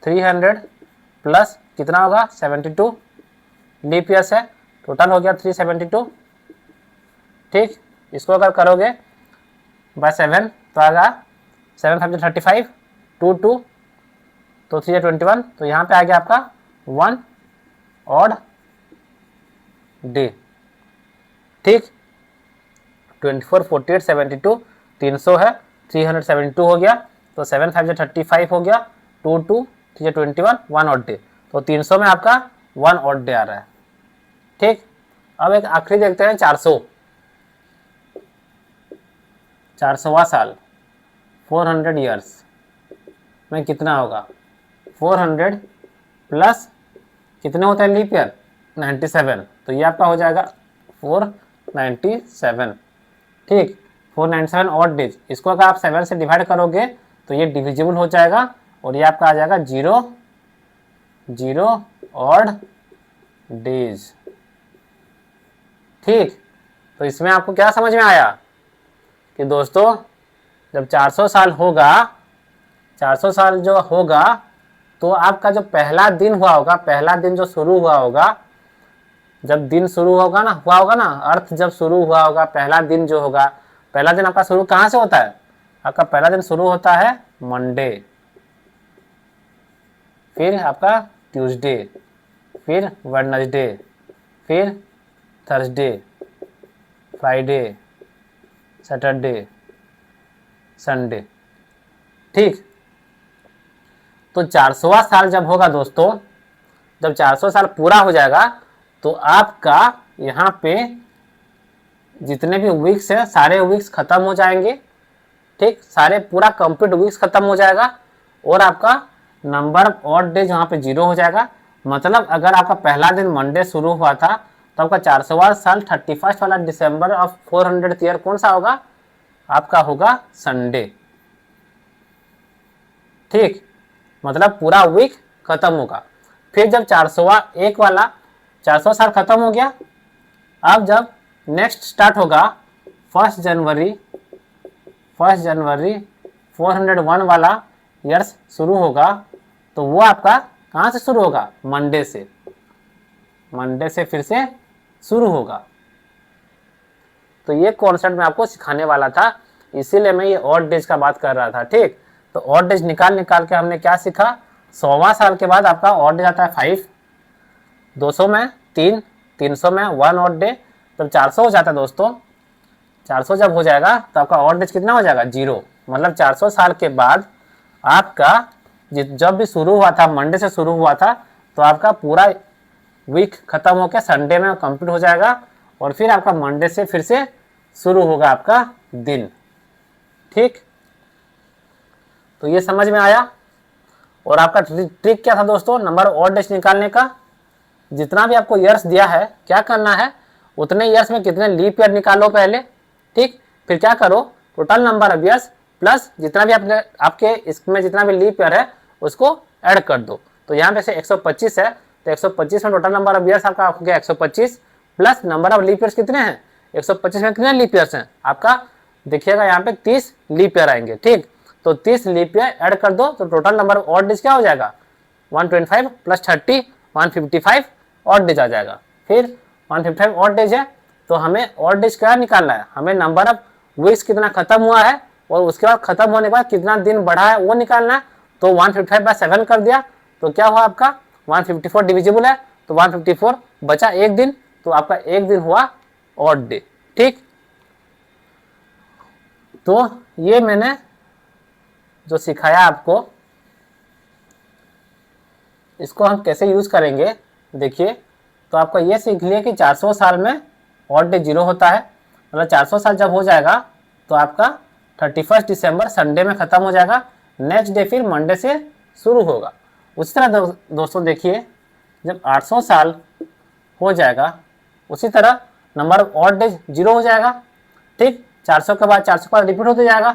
300 प्लस कितना होगा 72 लीप ईयर्स है, टोटल हो गया 372। ठीक, इसको अगर करोगे बाय 7 तो आएगा 7 5 35 2 2, तो 3 21, तो यहाँ पे आ गया आपका 1 ऑड डे। ठीक, 24 48 72 300 है, 372 हो गया, तो 7 5 35 हो गया, 2 ठीक है 21 1 ऑड डे, तो 300 में आपका 1 ऑड डे आ रहा है। ठीक, अब एक आखिरी देखते हैं 400, 400वां साल 400 ईयर्स में कितना होगा। 400 प्लस कितने होते हैं लीप ईयर 97, तो ये आपका हो जाएगा 497। ठीक, 497 ऑड डेज, इसको अगर आप 7 से डिवाइड करोगे तो ये डिविजिबल हो जाएगा और ये आपका आ जाएगा 0 ऑड डेज। ठीक, तो इसमें आपको क्या समझ में आया कि दोस्तों जब 400 साल होगा, 400 साल जो होगा तो आपका जो पहला दिन हुआ होगा, पहला दिन जो शुरू हुआ होगा, जब दिन शुरू होगा ना, हुआ होगा ना, अर्थ जब शुरू हुआ होगा, पहला दिन जो होगा, पहला दिन आपका शुरू कहाँ से होता है, आपका पहला दिन शुरू होता है मंडे, फिर आपका ट्यूसडे, फिर वेडनेसडे, फिर थर्सडे, फ्राइडे, सैटरडे, संडे। ठीक, तो 400वां साल जब होगा दोस्तों, जब 400 साल पूरा हो जाएगा तो आपका यहाँ पे जितने भी वीक्स है सारे वीक्स खत्म हो जाएंगे। ठीक, सारे पूरा कंप्लीट वीक्स खत्म हो जाएगा और आपका नंबर ऑफ ऑड डेज यहाँ पे 0 हो जाएगा। मतलब अगर आपका पहला दिन मंडे शुरू हुआ था तो आपका 400वां साल 31 वाला दिसंबर ऑफ 400th ईयर कौन सा होगा, आपका होगा संडे। ठीक, मतलब पूरा वीक खत्म होगा। फिर जब 400वां एक वाला 400 साल खत्म हो गया, अब जब नेक्स्ट स्टार्ट होगा 1 जनवरी 401 वाला ईयर्स शुरू होगा, तो वो आपका कहाँ से शुरू होगा, मंडे से, मंडे से फिर से शुरू होगा। तो ये कॉन्सेप्ट मैं आपको सिखाने वाला था, इसीलिए मैं ये ऑड डेज का बात कर रहा था। ठीक, तो ऑड डेज निकाल के हमने क्या सीखा, 100वां साल के बाद आपका ऑड डेज आता है 5, 200 में 3, 300 में 1 ऑड डे, जब 400 हो जाता है दोस्तों, 400 जब हो जाएगा तो आपका ऑड डेज कितना हो जाएगा 0। मतलब 400 साल के बाद आपका जब भी शुरू हुआ था मंडे से शुरू हुआ था तो आपका पूरा वीक खत्म होकर संडे में कंप्लीट हो जाएगा और फिर आपका मंडे से फिर से शुरू होगा आपका दिन। ठीक, तो ये समझ में आया। और आपका ट्रिक क्या था दोस्तों, नंबर ऑड डेज निकालने का, जितना भी आपको ईयर्स दिया है क्या करना है, उतने ईयर्स में कितने लीप ईयर निकालो पहले। ठीक, फिर क्या करो, total number of years plus जितना भी आपके इसमें जितना भी लीप ईयर है उसको ऐड कर दो। तो यहाँ पे से 125 है तो 125 में टोटल नंबर ऑफ ईयर्स आपका हो गया 125 plus number of leap years कितने हैं, 125 में कितने लीप ईयर्स हैं आपका, देखिएगा यहाँ पे 30 लीप ईयर आएंगे। ठीक, तो 30 लीप ईयर ऐड कर दो तो total number of odd days क्या हो जाएगा, 125 प्लस 30 155 ऑड डेज आ जाएगा। फिर 155 ऑड डेज है तो हमें ऑड डेज क्या निकालना है, हमें नंबर ऑफ वीक्स कितना खत्म हुआ है और उसके बाद खत्म होने के बाद कितना दिन बढ़ा है वो निकालना है। तो 155/7 कर दिया तो क्या हुआ आपका 154 डिविजिबल है तो 154 बचा एक दिन, तो आपका एक दिन हुआ ऑड डे। ठीक, तो ये मैंने जो सिखाया आपको इसको हम कैसे यूज करेंगे देखिए। तो आपका ये सीख लिया कि 400 साल में ऑड डे 0 होता है, मतलब 400 साल जब हो जाएगा तो आपका 31 दिसंबर संडे में खत्म हो जाएगा, नेक्स्ट डे फिर मंडे से शुरू होगा। उसी तरह दोस्तों देखिए जब 800 साल हो जाएगा उसी तरह नंबर ऑफ ऑड डेज 0 हो जाएगा। ठीक, 400 के बाद 400 का रिपीट होते जाएगा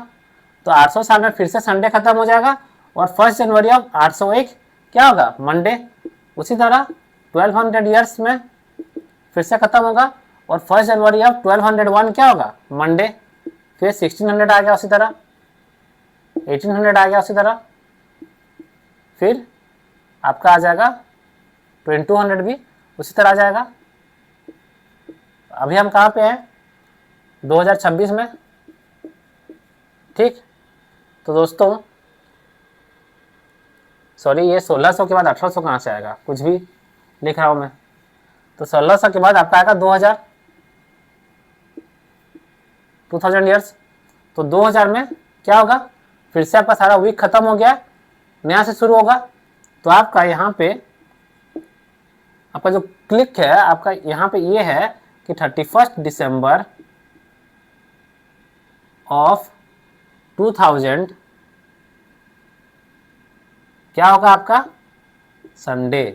तो 800 साल में फिर से संडे खत्म हो जाएगा और 1 जनवरी ऑफ 801 क्या होगा, मंडे। उसी तरह 1200 ईयर्स में फिर से खत्म होगा और 1 जनवरी ऑफ 1201 क्या होगा, मंडे। फिर 1600 आ गया, उसी तरह 1800 आ गया, उसी तरह फिर आपका आ जाएगा 2200 भी उसी तरह आ जाएगा। अभी हम कहाँ पे हैं, 2026 में। ठीक, तो दोस्तों सॉरी ये 1600 के बाद 1800 कहाँ से आएगा, कुछ भी लिख रहा हूँ मैं। तो 1600 के बाद आपका आएगा 2000 ईयर्स। तो 2000 में क्या होगा, फिर से आपका सारा वीक खत्म हो गया नया से शुरू होगा। तो आपका यहाँ पे आपका जो क्लिक है आपका यहाँ पे ये है कि 31 दिसंबर ऑफ 2000 क्या होगा आपका संडे।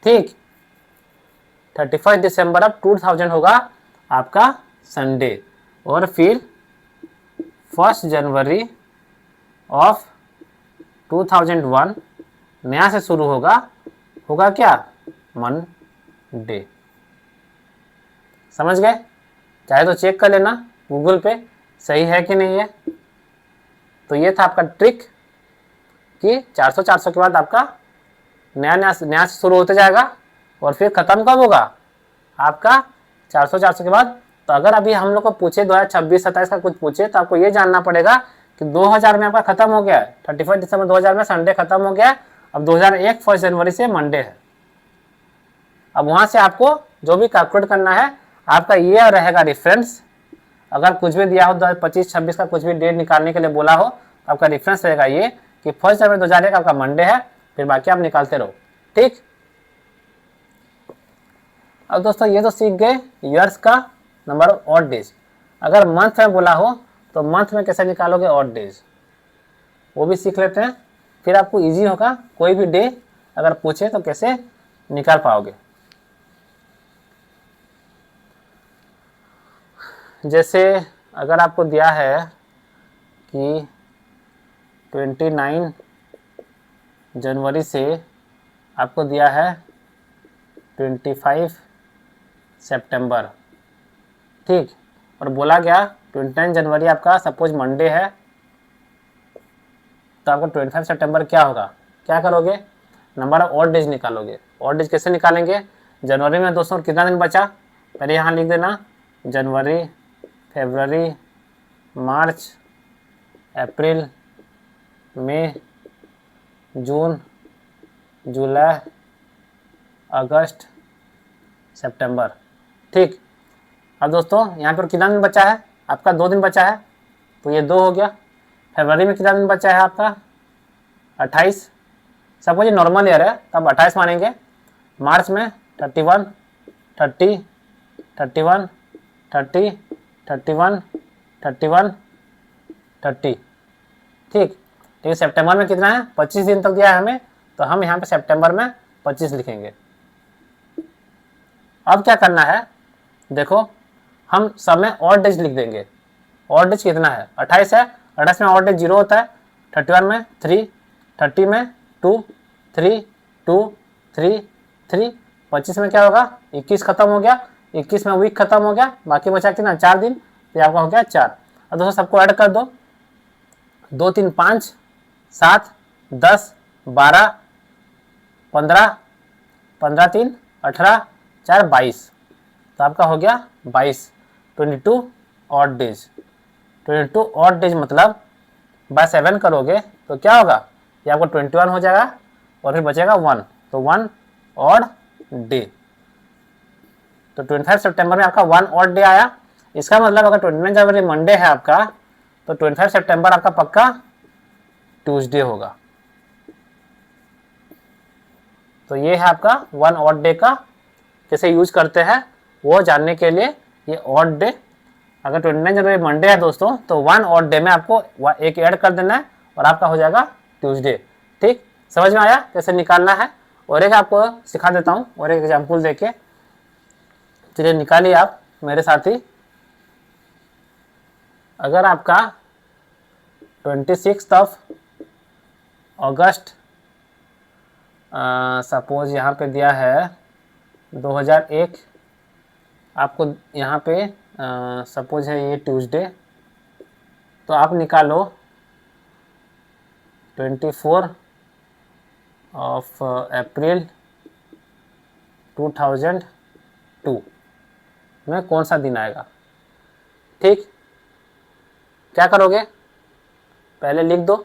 ठीक, 31 दिसंबर ऑफ 2000 होगा आपका संडे। और फिर 1 जनवरी ऑफ 2001 नया से शुरू होगा क्या मंडे। समझ गए? चाहे तो चेक कर लेना गूगल पे सही है कि नहीं है। तो ये था आपका ट्रिक कि 400 के बाद आपका नया से शुरू होते जाएगा और फिर ख़त्म कब होगा आपका 400 के बाद। तो अगर अभी हम लोग को पूछे 2026-27 का कुछ पूछे तो आपको ये जानना पड़ेगा कि 2000 में आपका खत्म हो गया है, 31 दिसंबर 2000 में संडे खत्म हो गया है। अब 2001 1 जनवरी से मंडे है। अब वहाँ से आपको जो भी कैलकुलेट करना है आपका ये रहेगा रेफरेंस। अगर कुछ भी दिया हो 2025-26 का कुछ भी डेट निकालने के लिए बोला हो तो आपका रेफरेंस रहेगा ये कि 1 जनवरी 2001 आपका मंडे है, फिर बाकी आप निकालते रहो। ठीक। अब दोस्तों ये तो सीख गए ईयर्स का नंबर ऑफ ऑड डेज। अगर मंथ में बोला हो तो मंथ में कैसे निकालोगे ऑड डेज वो भी सीख लेते हैं, फिर आपको इजी होगा कोई भी डे अगर पूछे तो कैसे निकाल पाओगे। जैसे अगर आपको दिया है कि 29 जनवरी से आपको दिया है 25 सितंबर, ठीक, और बोला गया 29 जनवरी आपका सपोज मंडे है तो आपको 25 सितंबर क्या होगा, क्या करोगे, नंबर ऑफ ऑड डेज निकालोगे। ऑड डेज कैसे निकालेंगे, जनवरी में दोस्तों कितना दिन बचा, पहले यहाँ लिख देना जनवरी, फरवरी, मार्च, अप्रैल, मई, जून, जुलाई, अगस्त, सितंबर। ठीक। अब दोस्तों यहाँ पर कितना दिन बचा है आपका, 2 दिन बचा है तो ये 2 हो गया। फरवरी में कितना दिन बचा है आपका 28, सब कुछ नॉर्मल ईयर है तब 28 मानेंगे। मार्च में 31, 30, 31, 30, 31, 31, 30। ठीक। लेकिन सितंबर में कितना है 25 दिन तक दिया है हमें तो हम यहाँ पे सितंबर में 25 लिखेंगे। अब क्या करना है देखो, हम सब में ऑड डेज लिख देंगे। ऑड डेज कितना है 28 है, 28 में ऑड डेज 0 होता है, 31 में 3, 30 में 2, 3, 2, 3, 3, 25 में क्या होगा 21 खत्म हो गया, 21 में वीक खत्म हो गया, बाकी बचा कितना 4 दिन, तो आपका हो गया 4। अब दोस्तों सबको ऐड कर दो, 2 3 5 7 10 12 15 15 3 18 4 22, तो आपका हो गया 22, 22 ऑड डेज। 22 ऑड डेज मतलब बाय 7 करोगे तो क्या होगा, ये आपको 21 हो जाएगा और फिर बचेगा 1, तो 1 ऑड डे। तो 25 सितंबर में आपका 1 ऑड डे आया। इसका मतलब अगर 29 जनवरी मंडे है आपका तो 25 सितंबर आपका पक्का ट्यूसडे होगा। तो ये है आपका 1 ऑड डे का कैसे यूज करते हैं वो जानने के लिए ये ऑड डे। अगर 29 जनवरी मंडे है दोस्तों तो 1 ऑड डे में आपको एक ऐड कर देना है और आपका हो जाएगा ट्यूसडे। ठीक, समझ में आया कैसे निकालना है। और एक आपको सिखा देता हूँ और एक एग्जाम्पल देके, चलिए निकालिए आप मेरे साथ ही। अगर आपका 26 अगस्त सपोज यहाँ पे दिया है 2001, आपको यहाँ पे सपोज है ये ट्यूसडे, तो आप निकालो 24 अप्रैल 2002 में कौन सा दिन आएगा। ठीक, क्या करोगे पहले लिख दो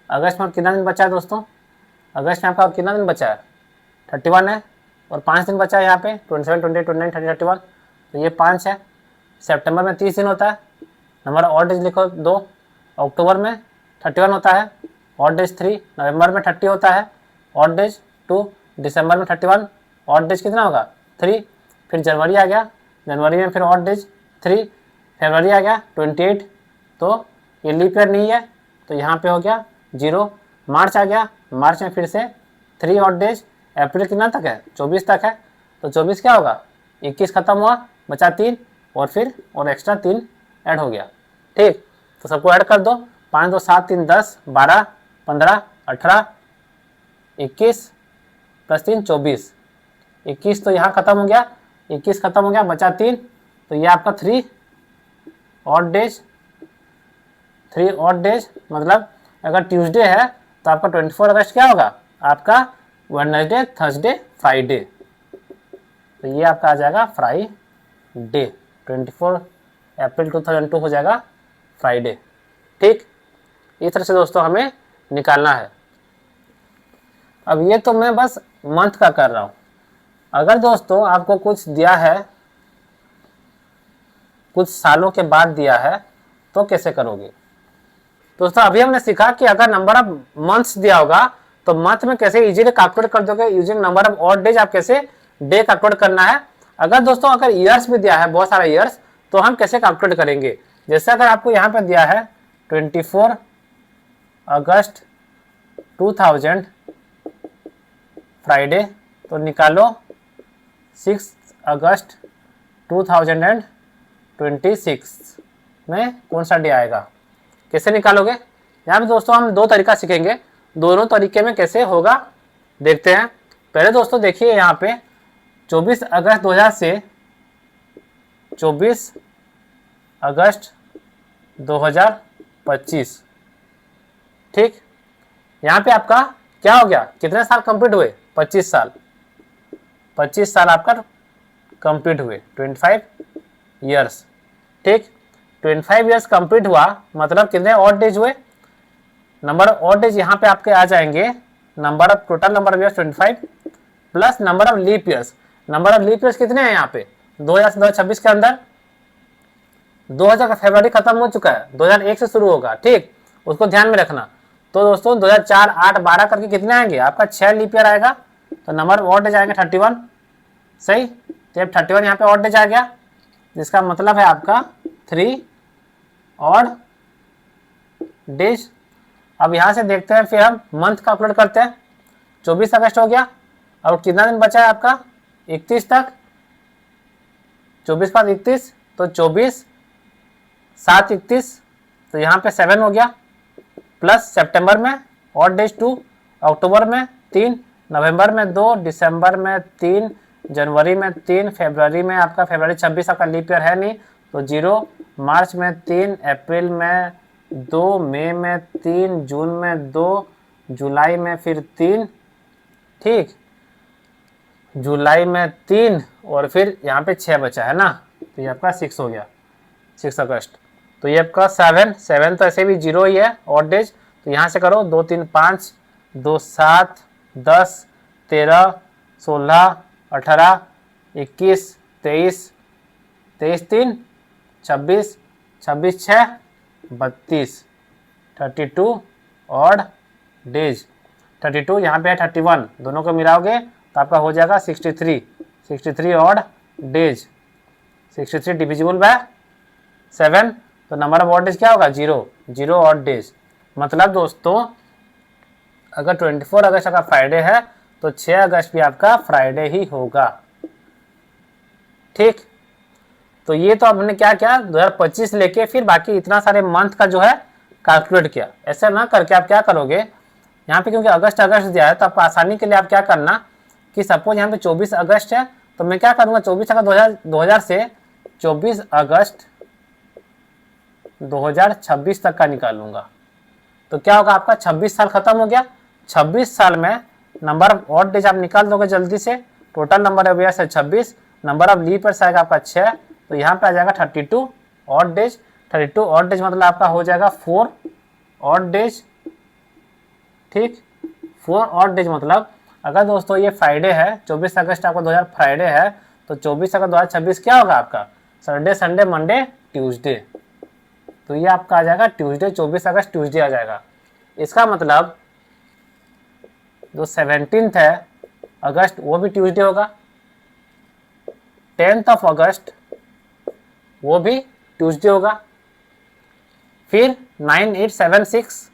अगस्त में कितना दिन बचा है दोस्तों, अगस्त में आपका कितना दिन बचा है 31 है और 5 दिन बचा है यहाँ पे 27, 28, 29, 30, 31, तो ये 5 है। सितंबर में 30 दिन होता है, नंबर ऑड डेज लिखो 2, अक्टूबर में 31 होता है, ऑड डेज 3, नवंबर में 30 होता है, ऑड डेज 2, दिसंबर में 31, ऑड डेज कितना होगा 3, फिर जनवरी आ गया, जनवरी में फिर ऑड डेज 3, फरवरी आ गया 28, तो ये लीप ईयर नहीं है तो यहाँ पे हो गया 0, मार्च आ गया, मार्च में फिर से 3 ऑड डेज, अप्रैल कितना तक है 24 तक है, तो 24 क्या होगा 21 खत्म हुआ, बचा 3 और फिर और एक्स्ट्रा 3 ऐड हो गया। ठीक, तो सबको ऐड कर दो, 5 2 7 3 10 12 15 18 21 प्लस 3 24, 21 तो यहाँ खत्म हो गया, 21 खत्म हो गया, बचा 3, तो ये आपका 3 ऑड डेज, 3 ऑड डेज मतलब अगर ट्यूसडे है तो आपका 24 अगस्त क्या होगा आपका वेडनेसडे, थर्सडे, फ्राइडे, तो ये आपका आ जाएगा फ्राइडे, 24 अप्रैल 2002 हो जाएगा फ्राइडे। ठीक, इस तरह से दोस्तों हमें निकालना है। अब ये तो मैं बस मंथ का कर रहा हूँ, अगर दोस्तों आपको कुछ दिया है, कुछ सालों के बाद दिया है तो कैसे करोगे। दोस्तों अभी हमने सीखा कि अगर नंबर ऑफ मंथ्स दिया होगा तो मंथ में कैसे इजीली कैलकुलेट कर दोगे, using number of odd days आप कैसे डे कैलकुलेट करना है। अगर दोस्तों अगर ईयर्स भी दिया है, बहुत सारा ईयर्स, तो हम कैसे कैलकुलेट करेंगे। जैसे अगर आपको यहाँ पे दिया है 24 अगस्त 2000 फ्राइडे, तो निकालो 6 अगस्त 2026 में कौन सा डे आएगा, कैसे निकालोगे। यहाँ पे दोस्तों हम 2 तरीका सीखेंगे, दोनों तरीके में कैसे होगा देखते हैं। पहले दोस्तों देखिए यहाँ पे 24 अगस्त 2000 से 24 अगस्त 2025, ठीक, यहाँ पे आपका क्या हो गया, कितने साल कंप्लीट हुए 25 साल, 25 साल आपका कंप्लीट हुए, 25 ईयर्स। ठीक, 25 ईयर्स कंप्लीट हुआ मतलब कितने ऑड डेज हुए, नंबर ऑफ ऑड डेज यहाँ पे आपके आ जाएंगे, number of total number of years 25 plus number of leap years. Number of leap years कितने हैं यहाँ पे 2000 से 2026 के अंदर, 2000 का फरवरी खत्म हो चुका है, 2001 से शुरू होगा, ठीक, उसको ध्यान में रखना। तो दोस्तों 2004 8 12 करके कितने आएंगे आपका 6 लीप ईयर आएगा, तो नंबर ऑफ ऑड डेज आएंगे 31, सही, तो 31 यहाँ पे ऑड डेज आ गया, जिसका मतलब है आपका 3 ऑड डेज। अब यहाँ से देखते हैं, फिर हम मंथ कैलकुलेट करते हैं। 24 अगस्त हो गया, और कितना दिन बचा है आपका 31 तक, 24 बाद 31 तो 24 7 31, तो यहाँ पे 7 हो गया, प्लस सितंबर में ऑड डेज 2, अक्टूबर में 3, नवंबर में 2, दिसंबर में 3, जनवरी में 3, फरवरी में आपका फरवरी 26 आपका लीप ईयर है नहीं तो 0, मार्च में 3, अप्रैल में 2, मई में 3, जून में 2, जुलाई में फिर 3, ठीक, जुलाई में 3 और फिर यहाँ पे 6 बचा है ना, तो ये आपका 6 हो गया, 6 अगस्त। तो ये आपका 7 तो ऐसे भी 0 ही है ऑड डेज, तो यहाँ से करो 2 3 5 2 7 10 13 16 18 21 23 23 3 26 26 6 32 32 ऑड डेज। 32 यहाँ पे है 31, दोनों को मिलाओगे तो आपका हो जाएगा 63 ऑड डेज, 63 डिविजिबल बाय 7, तो नंबर ऑफ ऑड डेज क्या होगा 0 ऑड डेज। मतलब दोस्तों अगर 24 अगस्त का फ्राइडे है तो 6 अगस्त भी आपका फ्राइडे ही होगा, ठीक। तो ये तो हमने क्या किया 2025 लेके फिर बाकी इतना सारे मंथ का जो है कैलकुलेट किया। ऐसे ना करके आप क्या करोगे, यहाँ पे क्योंकि अगस्त दिया है तो आपको आसानी के लिए आप क्या करना कि सपोज यहाँ पे 24 अगस्त है तो मैं क्या करूँगा 24 अगस्त 2000 से 24 अगस्त 2026 तक का निकालूंगा, तो क्या होगा आपका 26 साल खत्म हो गया। 26 साल में नंबर ऑफ ऑड डेज आप निकाल दोगे जल्दी से, टोटल नंबर ऑफ ईयर्स है 26, नंबर ऑफ लीप ईयर्स आएगा आपका 6, तो यहाँ पे आ जाएगा 32 ऑड डेज। 32 ऑड डेज मतलब आपका हो जाएगा 4 ऑड डेज, ठीक, 4 ऑड डेज मतलब अगर दोस्तों ये फ्राइडे है 24 अगस्त आपका 2000 फ्राइडे है तो 24 अगस्त 2026 क्या होगा आपका सैटरडे संडे मंडे ट्यूसडे, तो ये आपका आ जाएगा ट्यूसडे, 24 अगस्त ट्यूसडे आ जाएगा। इसका मतलब जो 17 है अगस्त वो भी ट्यूसडे होगा, 10 अगस्त वो भी ट्यूसडे होगा, फिर 9, 8, 7, 6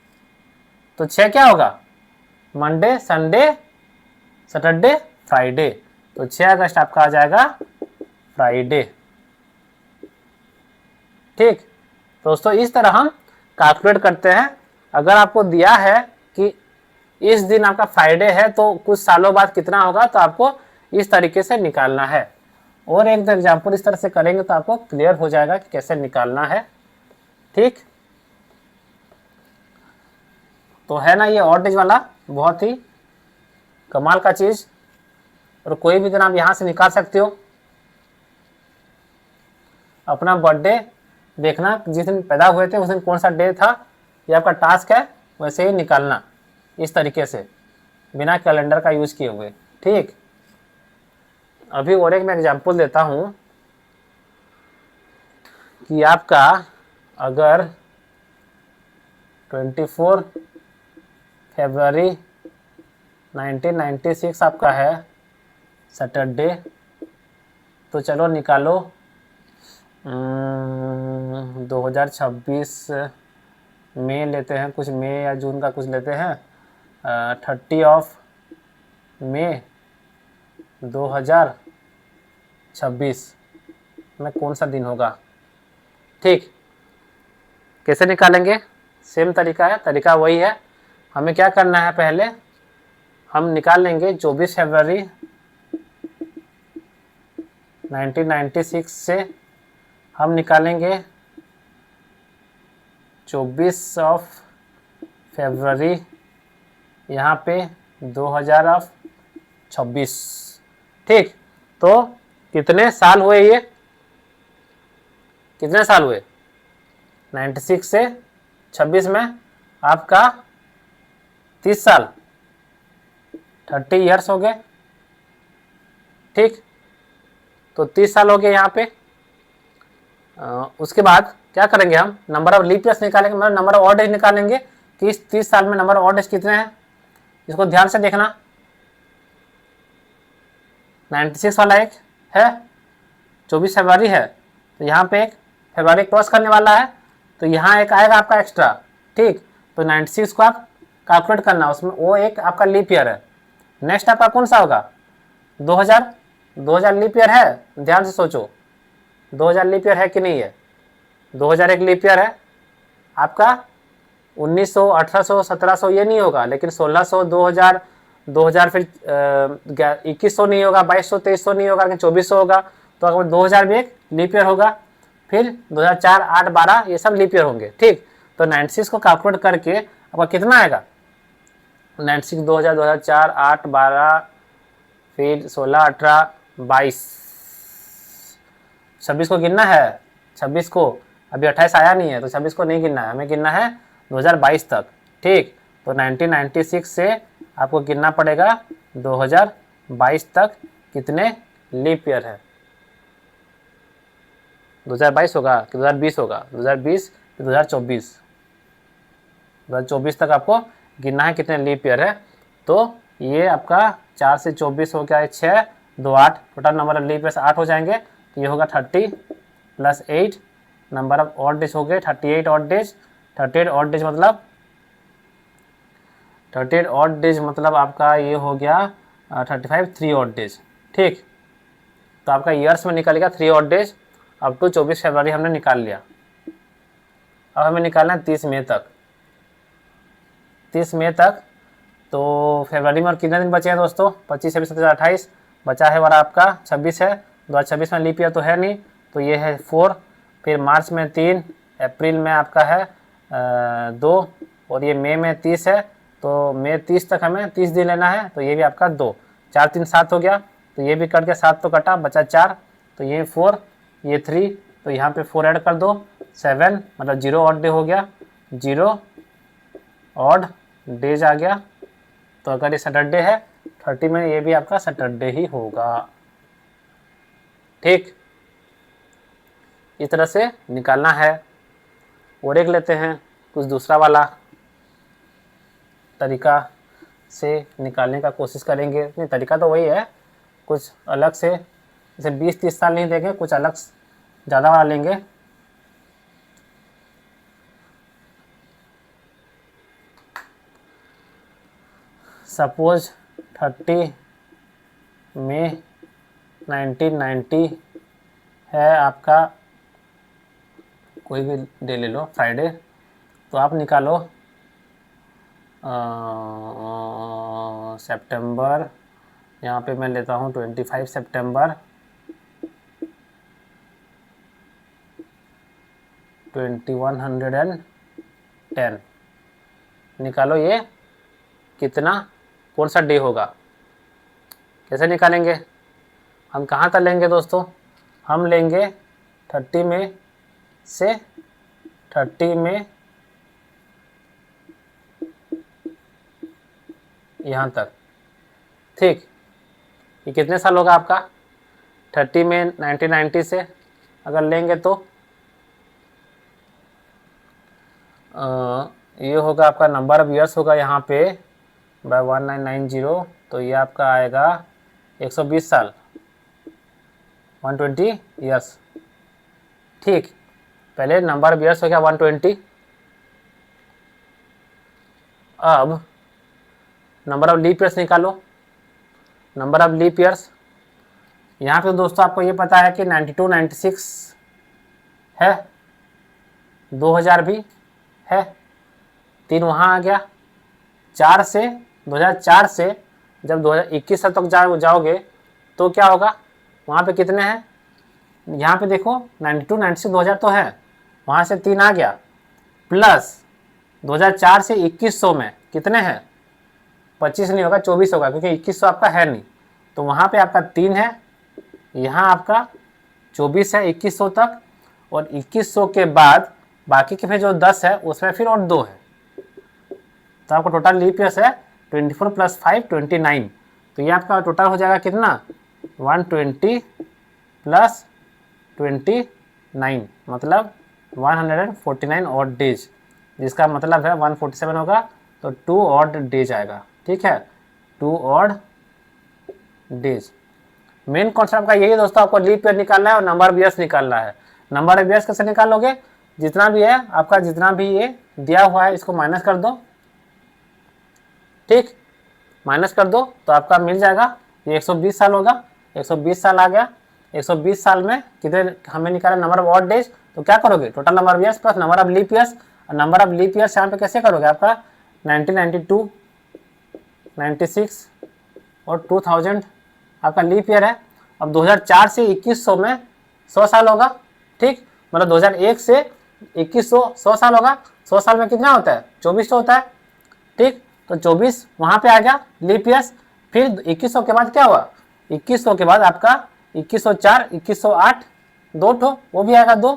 तो 6 क्या होगा, मंडे, संडे, सैटरडे, फ्राइडे। तो 6 अगस्त आपका आ जाएगा फ्राइडे। ठीक, तो दोस्तों इस तरह हम कैलकुलेट करते हैं। अगर आपको दिया है कि इस दिन आपका फ्राइडे है तो कुछ सालों बाद कितना होगा, तो आपको इस तरीके से निकालना है। और एक एग्जाम्पल इस तरह से करेंगे तो आपको क्लियर हो जाएगा कि कैसे निकालना है। ठीक, तो है ना ये ऑड डेज वाला बहुत ही कमाल का चीज, और कोई भी दिन आप यहां से निकाल सकते हो। अपना बर्थडे देखना, जिस दिन पैदा हुए थे उस दिन कौन सा डे था, ये आपका टास्क है, वैसे ही निकालना इस तरीके से बिना कैलेंडर का यूज किए हुए। ठीक, अभी और एक मैं एग्जांपल देता हूं कि आपका अगर 24 फरवरी 1996 आपका है सैटरडे, तो चलो निकालो 2026 मई लेते हैं, कुछ मई या जून का कुछ लेते हैं, 30 मई 2026 में कौन सा दिन होगा। ठीक, कैसे निकालेंगे, सेम तरीका है, तरीका वही है। हमें क्या करना है, पहले हम निकाल लेंगे 24 फरवरी 1996 से हम निकालेंगे 24 फरवरी यहाँ पे 2026। ठीक, तो कितने साल हुए, ये कितने साल हुए, 96 से 26 में आपका 30 साल, 30 ईयर्स हो गए। ठीक, तो 30 साल हो गए यहाँ पे। उसके बाद क्या करेंगे, हम नंबर ऑफ लीप ईयर्स निकालेंगे, मतलब नंबर ऑफ ऑड डेज निकालेंगे कि इस 30 साल में नंबर ऑफ ऑड डेज कितने हैं। इसको ध्यान से देखना, 96 वाला एक है, 24 फरवरी है, तो यहाँ पे एक फरवरी क्रॉस करने वाला है, तो यहाँ एक आएगा आपका एक्स्ट्रा। ठीक, तो 96 को आप कैलकुलेट करना, उसमें वो एक आपका लीप ईयर है। नेक्स्ट आपका कौन सा होगा, 2000 लीप ईयर है, ध्यान से सोचो 2000 लीप ईयर है कि नहीं है। 2000 एक लीप ईयर है आपका, 1900, 1800, 1700 ये नहीं होगा, लेकिन 1600, 2000 फिर 2100 नहीं होगा, 2200, 2300 नहीं होगा, लेकिन 2400 होगा। तो अगर 2000 भी एक लीप ईयर होगा, फिर 2004, 8, 12 ये सब लीप ईयर होंगे। ठीक, तो 96 को कैलकुलेट करके आपका कितना आएगा, 96, 2000, 2004, 8, 12, फिर 16, 18, 22, 26 को गिनना है। 26 को अभी 28 आया नहीं है, तो 26 को नहीं गिनना है, हमें गिनना है 2022 तक। ठीक, तो 1996 से आपको गिनना पड़ेगा 2022 तक कितने लीप ईयर है। 2022 होगा कि 2020 होगा, 2020 फिर 2024, 2024 तक आपको गिनना है कितने लीप ईयर है। तो ये आपका 4 से 24 हो गया, 6, 2, 8, total number of leap years 8 हो जाएंगे, तो ये होगा 30 + 8 नंबर ऑफ ऑड डेज हो गए 38 ऑड डेज। 38 ऑड डेज मतलब 38 ऑड डेज मतलब आपका ये हो गया 35 3 ऑड डेज। ठीक, तो आपका ईयर्स में निकलेगा 3 ऑड डेज अप टू 24 फरवरी हमने निकाल लिया। अब हमें निकालना है 30 मई तक। 30 मई तक, तो फरवरी में और कितने दिन बचे हैं दोस्तों, 25, 26, 27, 28 बचा है, वाला आपका 26 है। 2026 में लीप ईयर तो है नहीं, तो ये है 4, फिर मार्च में 3, अप्रैल में आपका है 2, और ये मई में 30 है, तो मई 30 तक हमें 30 दिन लेना है, तो ये भी आपका 2, 4, 3, 7 हो गया, तो ये भी कट के 7 तो कटा, बचा 4, तो ये 4, ये 3, तो यहाँ पे 4 ऐड कर दो, 7 मतलब 0 ऑड डे हो गया, 0 ऑड डेज आ गया। तो अगर ये सैटरडे है 30 में, ये भी आपका सैटरडे ही होगा। ठीक, इस तरह से निकालना है। और एक लेते हैं कुछ दूसरा वाला तरीका से निकालने का कोशिश करेंगे। नहीं, तरीका तो वही है, कुछ अलग से, जैसे 20-30 साल नहीं देंगे, कुछ अलग ज़्यादा वाला लेंगे। सपोज 30 मई 1990 है आपका, कोई भी डे ले लो, फ्राइडे। तो आप निकालो सितंबर, यहाँ पे मैं लेता हूँ 25 सितंबर 2110। निकालो ये कितना, कौन सा डे होगा। कैसे निकालेंगे, हम कहाँ तक लेंगे दोस्तों, हम लेंगे 30 मई से 30 मई यहाँ तक। ठीक, ये कितने साल होगा आपका, 30 मई 1990 से अगर लेंगे तो ये होगा आपका नंबर ऑफ ईयर्स होगा यहाँ पे बाय 1990, तो ये आपका आएगा 120 साल, 120 ईयर्स। ठीक, पहले नंबर ऑफ ईयर्स हो गया 120। अब नंबर ऑफ लीप ईयर्स निकालो। नंबर ऑफ लीप ईयर्स यहाँ पे दोस्तों आपको ये पता है कि 92, 96 है, 2000 भी है, 3 वहाँ आ गया। 4 से 2004 से जब 2021 तक जाओगे तो क्या होगा, वहाँ पे कितने हैं, यहाँ पे देखो 92, 96, 2000 तो है, वहाँ से 3 आ गया, प्लस 2004 से 2100 में कितने हैं, 25 नहीं होगा, 24 होगा, क्योंकि 2100 आपका है नहीं, तो वहाँ पे आपका 3 है, यहाँ आपका 24 है 2100 तक, और 2100 के बाद बाकी के फिर जो 10 है उसमें फिर और 2 है, तो आपका टोटल लीप ईयर्स है 24 + 5 29। तो ये आपका टोटल हो जाएगा कितना, 120 + 29, मतलब 149 ऑड डेज, जिसका मतलब है 147 होगा, तो 2 ऑड डेज आएगा। ठीक है, 2 ऑड डेज। मेन कॉन्सेप्ट आपका यही दोस्तों, आपको लीप ईयर निकालना है और नंबर ऑफ ईयर्स निकालना है। नंबर ऑफ ईयर्स कैसे निकालोगे, जितना भी है आपका, जितना भी ये दिया हुआ है इसको माइनस कर दो। ठीक, माइनस कर दो तो आपका मिल जाएगा, ये 120 साल होगा, 120 साल आ गया। 120 साल में कितने हमें निकाला, नंबर ऑफ ऑड डेज, तो क्या करोगे, total number of years plus number of leap years. और नंबर ऑफ लीप ईयर्स यहाँ पे कैसे करोगे, आपका 1992, 96 और 2000 आपका लीप ईयर है। अब 2004 से 2100 में 100 साल होगा। ठीक, मतलब 2001 से 2100 100 साल होगा। 100 साल में कितना होता है, 2400 होता है। ठीक, तो 24 वहाँ पे आ गया लीप ईयर्स। फिर 2100 के बाद क्या हुआ, 2100 के बाद आपका 2104, 2108 2 ठो, वो भी आएगा 2,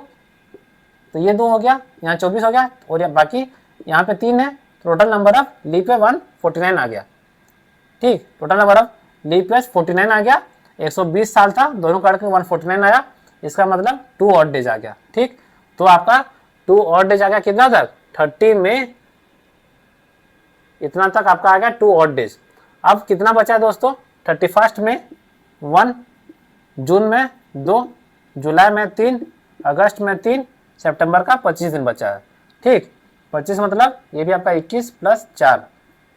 तो ये 2 हो गया, यहाँ 24 हो गया, और बाकी यहाँ पे 3 है। Total number of leap year 149 आ गया। ठीक, total number of leap year 49 आ गया। 120 साल था, दोनों काट के 149 आया, इसका मतलब 2 ऑड डेज आ गया। ठीक, तो आपका 2 ऑड डेज आ गया, कितना तक, 30 में इतना तक आपका आ गया 2 ऑड डेज। अब कितना बचा है दोस्तों, 31 में 1, जून में 2, जुलाई में 3, अगस्त में 3, सितंबर का 25 दिन बचा है। ठीक, 25 मतलब ये भी आपका 21 + 4,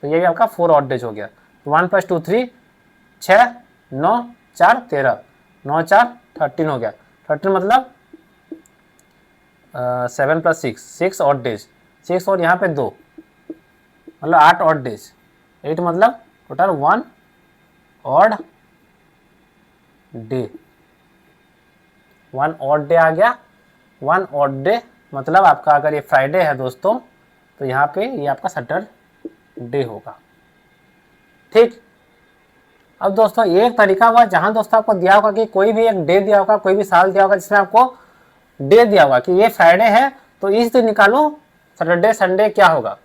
तो ये भी आपका 4 ऑड डेज हो गया। 1 + 2 3, 6, 9, 4 13, 9 4 13 हो गया। 13 मतलब 7 + 6 6 ऑड डेज, 6 और यहाँ पे 2 मतलब 8 ऑड डेज। 8 मतलब total 1 odd day, 1 odd day आ गया। 1 ऑड डे मतलब आपका अगर ये फ्राइडे है दोस्तों, तो यहाँ पे ये आपका सैटरडे होगा। ठीक, अब दोस्तों एक तरीका हुआ जहां दोस्तों आपको दिया होगा कि कोई भी एक डे दिया होगा, कोई भी साल दिया होगा जिसमें आपको डे दिया होगा कि ये फ्राइडे है, तो इस दिन निकालो सैटरडे संडे क्या होगा।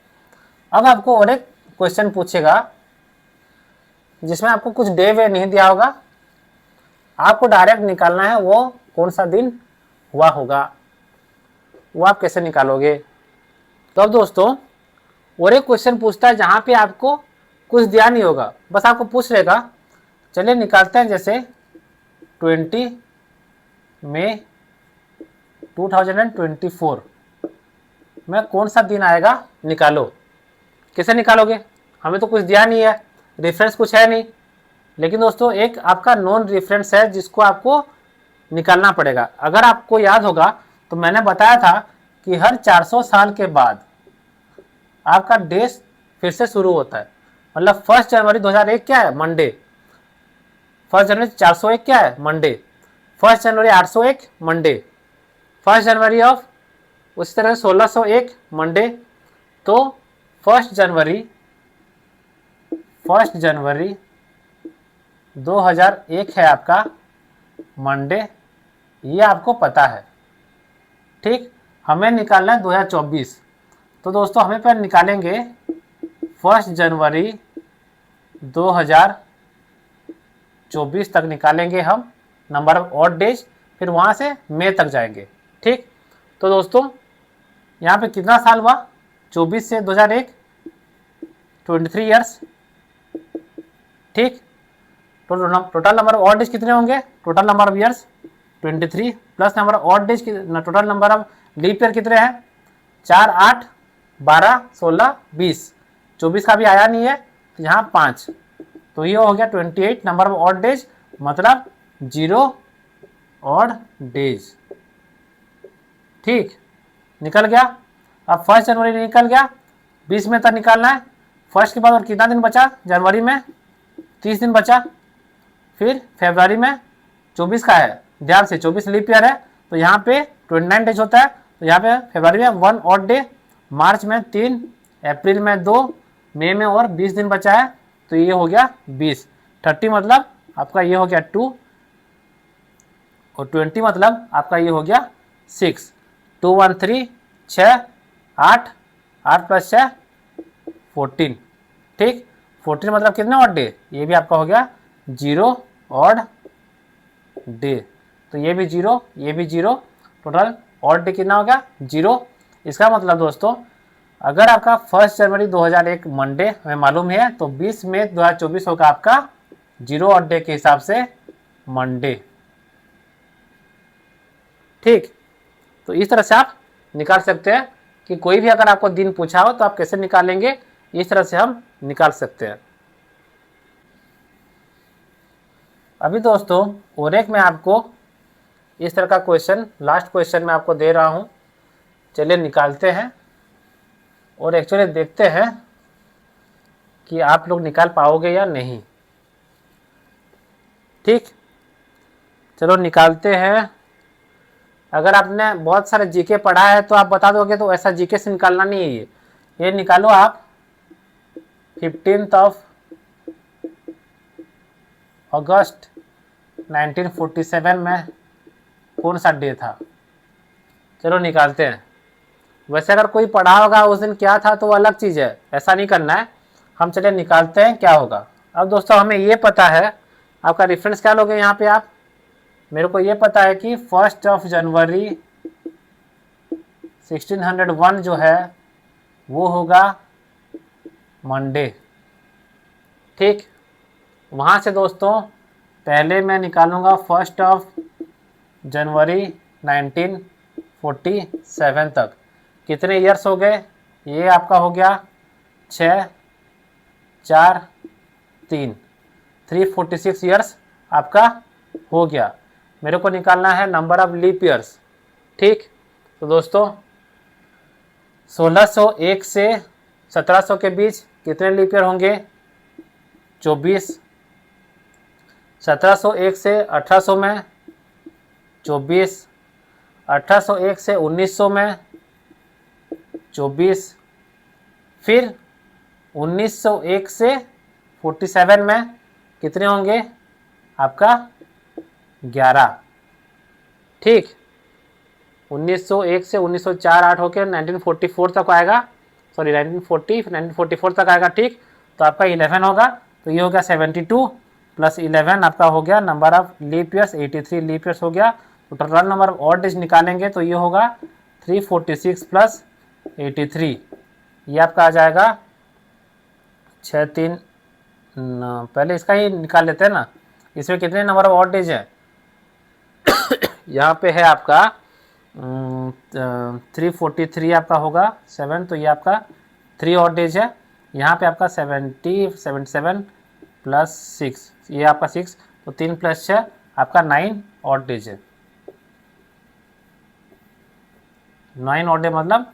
अब आपको और एक क्वेश्चन पूछेगा जिसमें आपको कुछ डे वे नहीं दिया होगा, आपको डायरेक्ट निकालना है वो कौन सा दिन हुआ होगा। वो आप कैसे निकालोगे, तो अब दोस्तों और एक क्वेश्चन पूछता है जहाँ पे आपको कुछ दिया नहीं होगा, बस आपको पूछ लेगा। चलिए निकालते हैं। जैसे 20 मई 2024 में कौन सा दिन आएगा, निकालो। कैसे निकालोगे, हमें तो कुछ दिया नहीं है, रेफरेंस कुछ है नहीं। लेकिन दोस्तों एक आपका नॉन रेफरेंस है जिसको आपको निकालना पड़ेगा। अगर आपको याद होगा तो मैंने बताया था कि हर 400 साल के बाद आपका डेज फिर से शुरू होता है। मतलब 1 जनवरी 2001 क्या है, मंडे। 1 जनवरी 401 क्या है, Monday. 1 January 801 Monday. 1 January of उसी तरह 1601 मंडे। तो 1 जनवरी 2001 है आपका मंडे, ये आपको पता है। ठीक, हमें निकालना है 2024। तो दोस्तों हमें पहले निकालेंगे 1 जनवरी 2024 तक निकालेंगे हम नंबर ऑफ ऑड डेज, फिर वहाँ से मई तक जाएंगे। ठीक, तो दोस्तों यहाँ पे कितना साल हुआ, 24 से 2001 23 ईयर्स। ठीक, तो total number of odd days कितने होंगे, total number of years 23 plus number of odd days, total number of leap year कितने हैं, 4, 8, 12, 16, 20। 24 का भी आया नहीं है तो यहाँ 5, तो ये हो गया 28 नंबर ऑफ ऑड डेज, मतलब 0 ऑड डेज। ठीक, निकल गया। अब 1 जनवरी निकल गया, 20 में तक निकालना है। फर्स्ट के बाद और कितना दिन बचा, जनवरी में 30 दिन बचा। फिर फरवरी में 24 का है, ध्यान से 24 लीप ईयर है तो यहाँ पे 29 डेज होता है, तो यहाँ पे फरवरी में 1 ऑड डे, मार्च में 3, अप्रैल में 2, मई में और 20 दिन बचा है, तो ये हो गया 20। 30 मतलब आपका ये हो गया 2 और 20 मतलब आपका ये हो गया 6। 2, 1, 3, 6, 8, 8 + 6 14। ठीक, 14 मतलब कितने ऑड डे, ये भी आपका हो गया 0 ऑड डे। तो ये भी 0, ये भी 0, टोटल ऑड डे कितना हो गया 0। इसका मतलब दोस्तों अगर आपका 1 जनवरी 2001 मंडे हमें मालूम है तो 20 मई 2024 होगा आपका 0 ऑड डे के हिसाब से मंडे। ठीक, तो इस तरह से आप निकाल सकते हैं कि कोई भी अगर आपको दिन पूछा हो तो आप कैसे निकालेंगे, इस तरह से हम निकाल सकते हैं। अभी दोस्तों और एक मैं आपको इस तरह का क्वेश्चन, लास्ट क्वेश्चन मैं आपको दे रहा हूं। चलिए निकालते हैं और एक्चुअली देखते हैं कि आप लोग निकाल पाओगे या नहीं। ठीक, चलो निकालते हैं। अगर आपने बहुत सारे जीके पढ़ा है तो आप बता दोगे, तो ऐसा जीके से निकालना नहीं है। ये निकालो आप 15 अगस्त 1947 में कौन सा डे था। चलो निकालते हैं। वैसे अगर कोई पढ़ा होगा उस दिन क्या था तो वो अलग चीज़ है, ऐसा नहीं करना है। हम चलिए निकालते हैं क्या होगा। अब दोस्तों हमें ये पता है, आपका रेफरेंस क्या लोगे यहाँ पे आप, मेरे को ये पता है कि 1 जनवरी 1601 जो है वो होगा मंडे। ठीक, वहाँ से दोस्तों पहले मैं निकालूंगा 1 जनवरी 1947 तक कितने ईयर्स हो गए, ये आपका हो गया 6, 4, 3, 346 ईयर्स आपका हो गया। मेरे को निकालना है नंबर ऑफ लीप ईयर्स। ठीक, तो दोस्तों 1601 से 1700 के बीच कितने लीप ईयर होंगे, 24। 1701 से 1800 में 24। 1801 से 1900 में 24। फिर 1901 से 47 में कितने होंगे आपका 11। ठीक, 1901 से 1904 8 होकर 1944 तक आएगा, सॉरी 1944 तक आएगा। ठीक, तो आपका 11 होगा, तो ये हो गया 72 + 11 आपका हो गया number of leap years 83 leap years हो गया। तो total number of odd days निकालेंगे तो ये होगा 346 + 83, ये आपका आ जाएगा 6 3 पहले इसका ही निकाल लेते हैं ना, इसमें कितने नंबर ऑफ ऑड डेज है। यहाँ पे है आपका 343 आपका होगा 7, तो ये आपका 3 ऑड डेज है। यहाँ पे आपका 77 प्लस 6, ये आपका 6, तो 3 प्लस 6 आपका 9 ऑड डेज है। 9 ऑड डे मतलब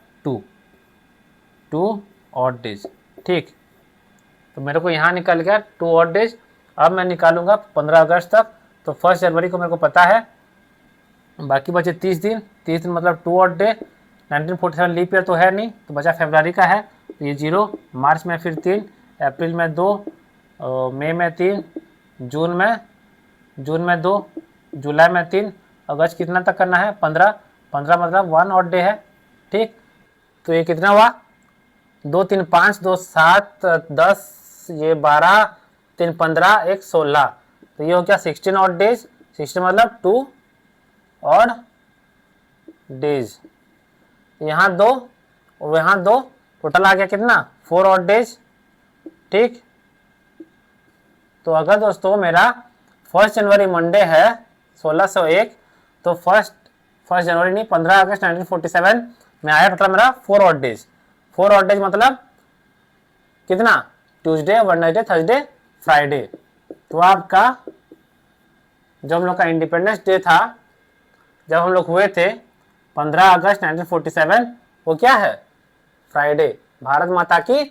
2 ऑड डेज, ठीक। तो मेरे को यहाँ निकल गया 2 ऑड डेज। अब मैं निकालूंगा 15 अगस्त तक, तो 1 जनवरी को मेरे को पता है, बाकी बचे 30 दिन। 30 दिन मतलब 2 ऑड डे। 1947 लीप ईयर तो है नहीं, तो बचा फरवरी का है, तो ये 0, मार्च में फिर 3, अप्रैल में 2, मई में 3, जून में 2, जुलाई में 3, अगस्त कितना तक करना है 15 मतलब 1 ऑड डे है, ठीक। तो ये कितना हुआ 2 3 5 2 7 10, ये 12 3 15 1 16, तो ये हो गया 16 ऑड डेज। 16 मतलब 2 ऑड डेज। यहाँ 2 और यहाँ 2, टोटल आ गया कितना 4 ऑड डेज, ठीक। तो अगर दोस्तों मेरा 1 जनवरी मंडे है 1601, तो फर्स्ट जनवरी नहीं 15 अगस्त 1947 में आया टोटल मेरा 4 ऑड डेज। 4 ऑड डेज मतलब कितना, ट्यूसडे, वेडनेसडे, थर्सडे, फ्राइडे। तो आपका जो हम लोग का इंडिपेंडेंस डे था, जब हम लोग हुए थे 15 अगस्त 1947, वो क्या है, फ्राइडे। भारत माता की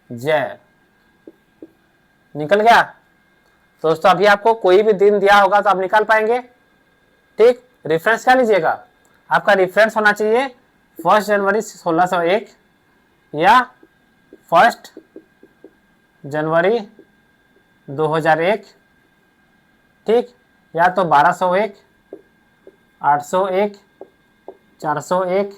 जय। निकल गया दोस्तों। अभी आपको कोई भी दिन दिया होगा तो आप निकाल पाएंगे, ठीक। रेफरेंस क्या लीजिएगा, आपका रेफरेंस होना चाहिए 1 जनवरी 1601 या 1 जनवरी 2001, ठीक, या तो 1201, 801, 401,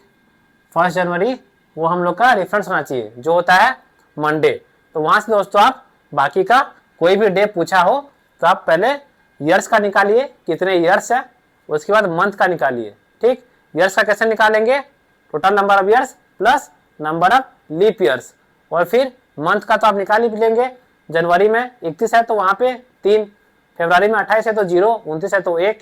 1 जनवरी, वो हम लोग का रेफरेंस होना चाहिए, जो होता है मंडे। तो वहां से दोस्तों आप बाकी का कोई भी डे पूछा हो तो आप पहले ईयर्स का निकालिए, कितने ईयर्स है, उसके बाद मंथ का निकालिए, ठीक। ईयर्स का कैसे निकालेंगे, total number of years plus number of leap years, और फिर मंथ का तो आप निकाल ही लेंगे। जनवरी में 31 है तो वहाँ पे 3, फरवरी में 28 है तो 0, 29 है तो 1,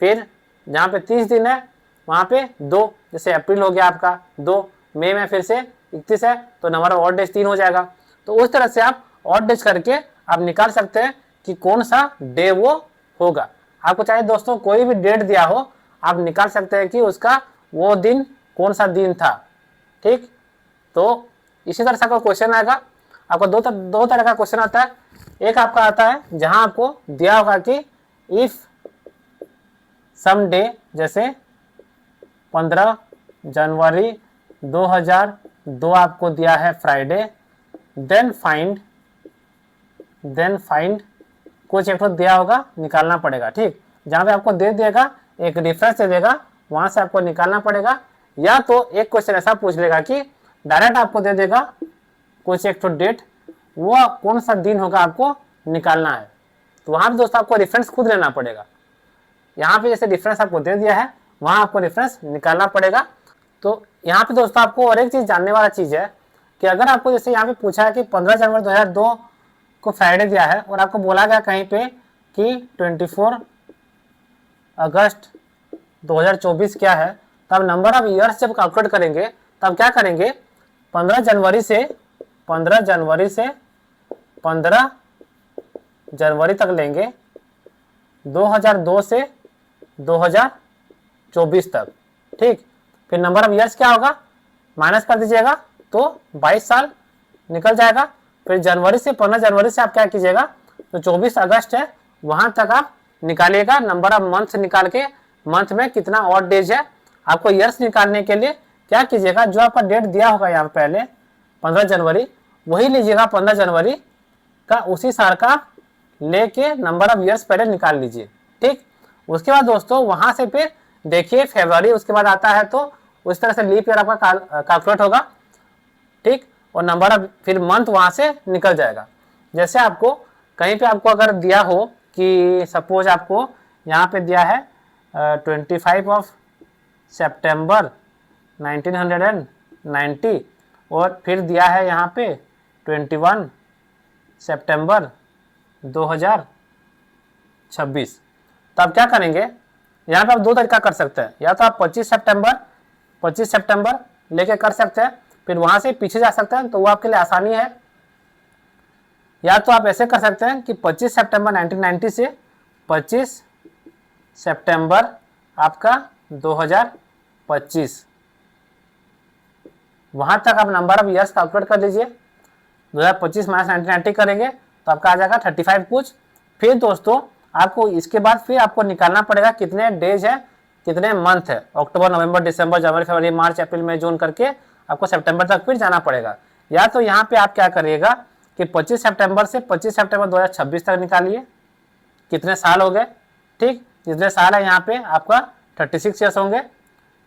फिर जहाँ पे 30 दिन है वहाँ पे 2, जैसे अप्रैल हो गया आपका 2, मई में फिर से 31 है तो नंबर ऑफ ऑड डेज 3 हो जाएगा। तो उस तरह से आप ऑड डेज करके आप निकाल सकते हैं कि कौन सा डे वो होगा। आपको चाहे दोस्तों कोई भी डेट दिया हो, आप निकाल सकते हैं कि उसका वो दिन कौन सा दिन था, ठीक। तो इसी तरह से आपका क्वेश्चन आएगा। आपको दो तरह का क्वेश्चन आता है। एक आपका आता है जहां आपको दिया होगा कि इफ सम डे, जैसे 15 जनवरी 2002 आपको दिया है फ्राइडे, देन फाइंड कुछ एक तो दिया होगा, निकालना पड़ेगा, ठीक। जहां पे आपको दे देगा, एक रेफरेंस दे देगा, वहां से आपको निकालना पड़ेगा। या तो एक क्वेश्चन ऐसा पूछ लेगा कि डायरेक्ट आपको दे देगा कुछ एक तो डेट, वो कौन सा दिन होगा आपको निकालना है। तो वहां पे दोस्तों आपको रेफरेंस खुद लेना पड़ेगा। यहाँ पे जैसे रेफरेंस आपको दे दिया है, वहां आपको रेफरेंस निकालना पड़ेगा। तो यहाँ पे दोस्तों आपको और एक चीज जानने वाला चीज है कि अगर आपको जैसे यहाँ पे पूछा है कि 15 जनवरी 2002 को फ्राइडे दिया है और आपको बोला गया कहीं पे कि 24 अगस्त 2024 क्या है, तब नंबर ऑफ ईयर्स जब कैलकुलेट करेंगे तब क्या करेंगे, 15 जनवरी से 15 जनवरी तक लेंगे, 2002 से 2024 तक, ठीक। फिर नंबर ऑफ ईयर्स क्या होगा, माइनस कर दीजिएगा तो 22 साल निकल जाएगा। फिर जनवरी से 15 जनवरी से आप क्या कीजिएगा, तो 24 अगस्त है वहां तक आप निकालिएगा नंबर ऑफ मंथ निकाल के, मंथ में कितना ऑड डेज है। आपको ईयर्स निकालने के लिए क्या कीजिएगा, जो आपका डेट दिया होगा यहाँ पहले 15 जनवरी, वही लीजिएगा 15 जनवरी का, उसी साल का लेके नंबर ऑफ ईयर्स पहले निकाल लीजिए, ठीक। उसके बाद दोस्तों वहां से फिर देखिए फरवरी उसके बाद आता है, तो उस तरह से लीप ईयर आपका कैलकुलेट होगा, ठीक। और नंबर ऑफ फिर मंथ वहां से निकल जाएगा। जैसे आपको कहीं पे आपको अगर दिया हो कि सपोज आपको यहाँ पे दिया है 25 ऑफ सितंबर 1900 1990 और फिर दिया है यहाँ पे 21 सितंबर 2026। तो आप क्या करेंगे, यहाँ पे आप दो तरीका कर सकते हैं, या तो आप 25 सितंबर लेके कर सकते हैं, फिर वहाँ से पीछे जा सकते हैं, तो वो आपके लिए आसानी है। या तो आप ऐसे कर सकते हैं कि 25 सितंबर 1990 से 25 सितंबर आपका 2025, वहाँ तक आप नंबर ऑफ ईयर्स कैलकुलेट कर लीजिए। 2025 माइनस 1990 करेंगे तो आपका आ जाएगा 35 कुछ। फिर दोस्तों आपको इसके बाद फिर आपको निकालना पड़ेगा कितने डेज है, कितने मंथ है, अक्टूबर, नवंबर, दिसंबर, जनवरी, फरवरी, मार्च, अप्रैल, मई, जून करके आपको सितंबर तक फिर जाना पड़ेगा। या तो यहाँ पे आप क्या करिएगा कि 25 सितंबर से 25 सितंबर 2026 तक निकालिए, कितने साल हो गए, ठीक, जितने साल है यहाँ पे आपका 36 ईयर्स होंगे,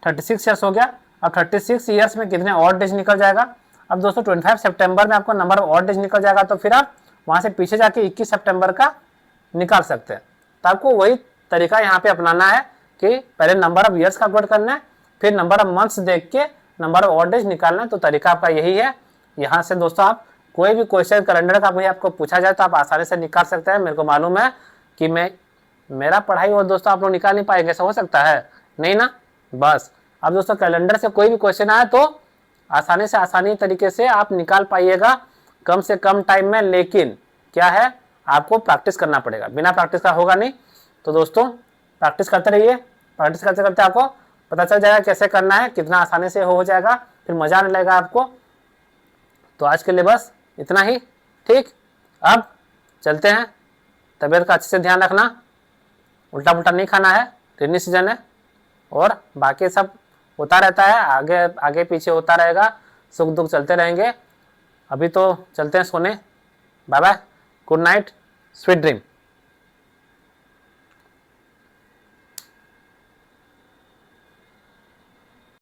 36 ईयर्स हो गया। अब 36 ईयर्स में कितने और डेज निकल जाएगा। अब दोस्तों 25 सितंबर में आपको नंबर ऑफ और डेज निकल जाएगा, तो फिर आप वहाँ से पीछे जाके 21 सितंबर का निकाल सकते हैं। तो आपको वही तरीका यहाँ पे अपनाना है कि पहले नंबर ऑफ ईयर्स कैलकुलेट करना है, फिर नंबर ऑफ मंथ्स देख के नंबर ऑफ और डेज निकालना है। तो तरीका आपका यही है। यहाँ से दोस्तों आप कोई भी क्वेश्चन कैलेंडर का कोई आपको पूछा जाए तो आप आसानी से निकाल सकते हैं। मेरे को मालूम है कि मेरा पढ़ाई और दोस्तों आप लोग निकाल नहीं पाएंगे, ऐसा हो सकता है नहीं ना। बस अब दोस्तों कैलेंडर से कोई भी क्वेश्चन आए तो आसानी तरीके से आप निकाल पाइएगा कम से कम टाइम में। लेकिन क्या है, आपको प्रैक्टिस करना पड़ेगा, बिना प्रैक्टिस का होगा नहीं। तो दोस्तों प्रैक्टिस करते रहिए, प्रैक्टिस करते करते आपको पता चल जाएगा कैसे करना है, कितना आसानी से हो जाएगा, फिर मजा आने लगेगा आपको। तो आज के लिए बस इतना ही, ठीक। अब चलते हैं, तबीयत का अच्छे से ध्यान रखना, उल्टा पुल्टा नहीं खाना है, रेनी सीजन है और बाकी सब होता रहता है, आगे आगे पीछे होता रहेगा, सुख दुख चलते रहेंगे। अभी तो चलते हैं सोने, bye bye, good night, sweet dream.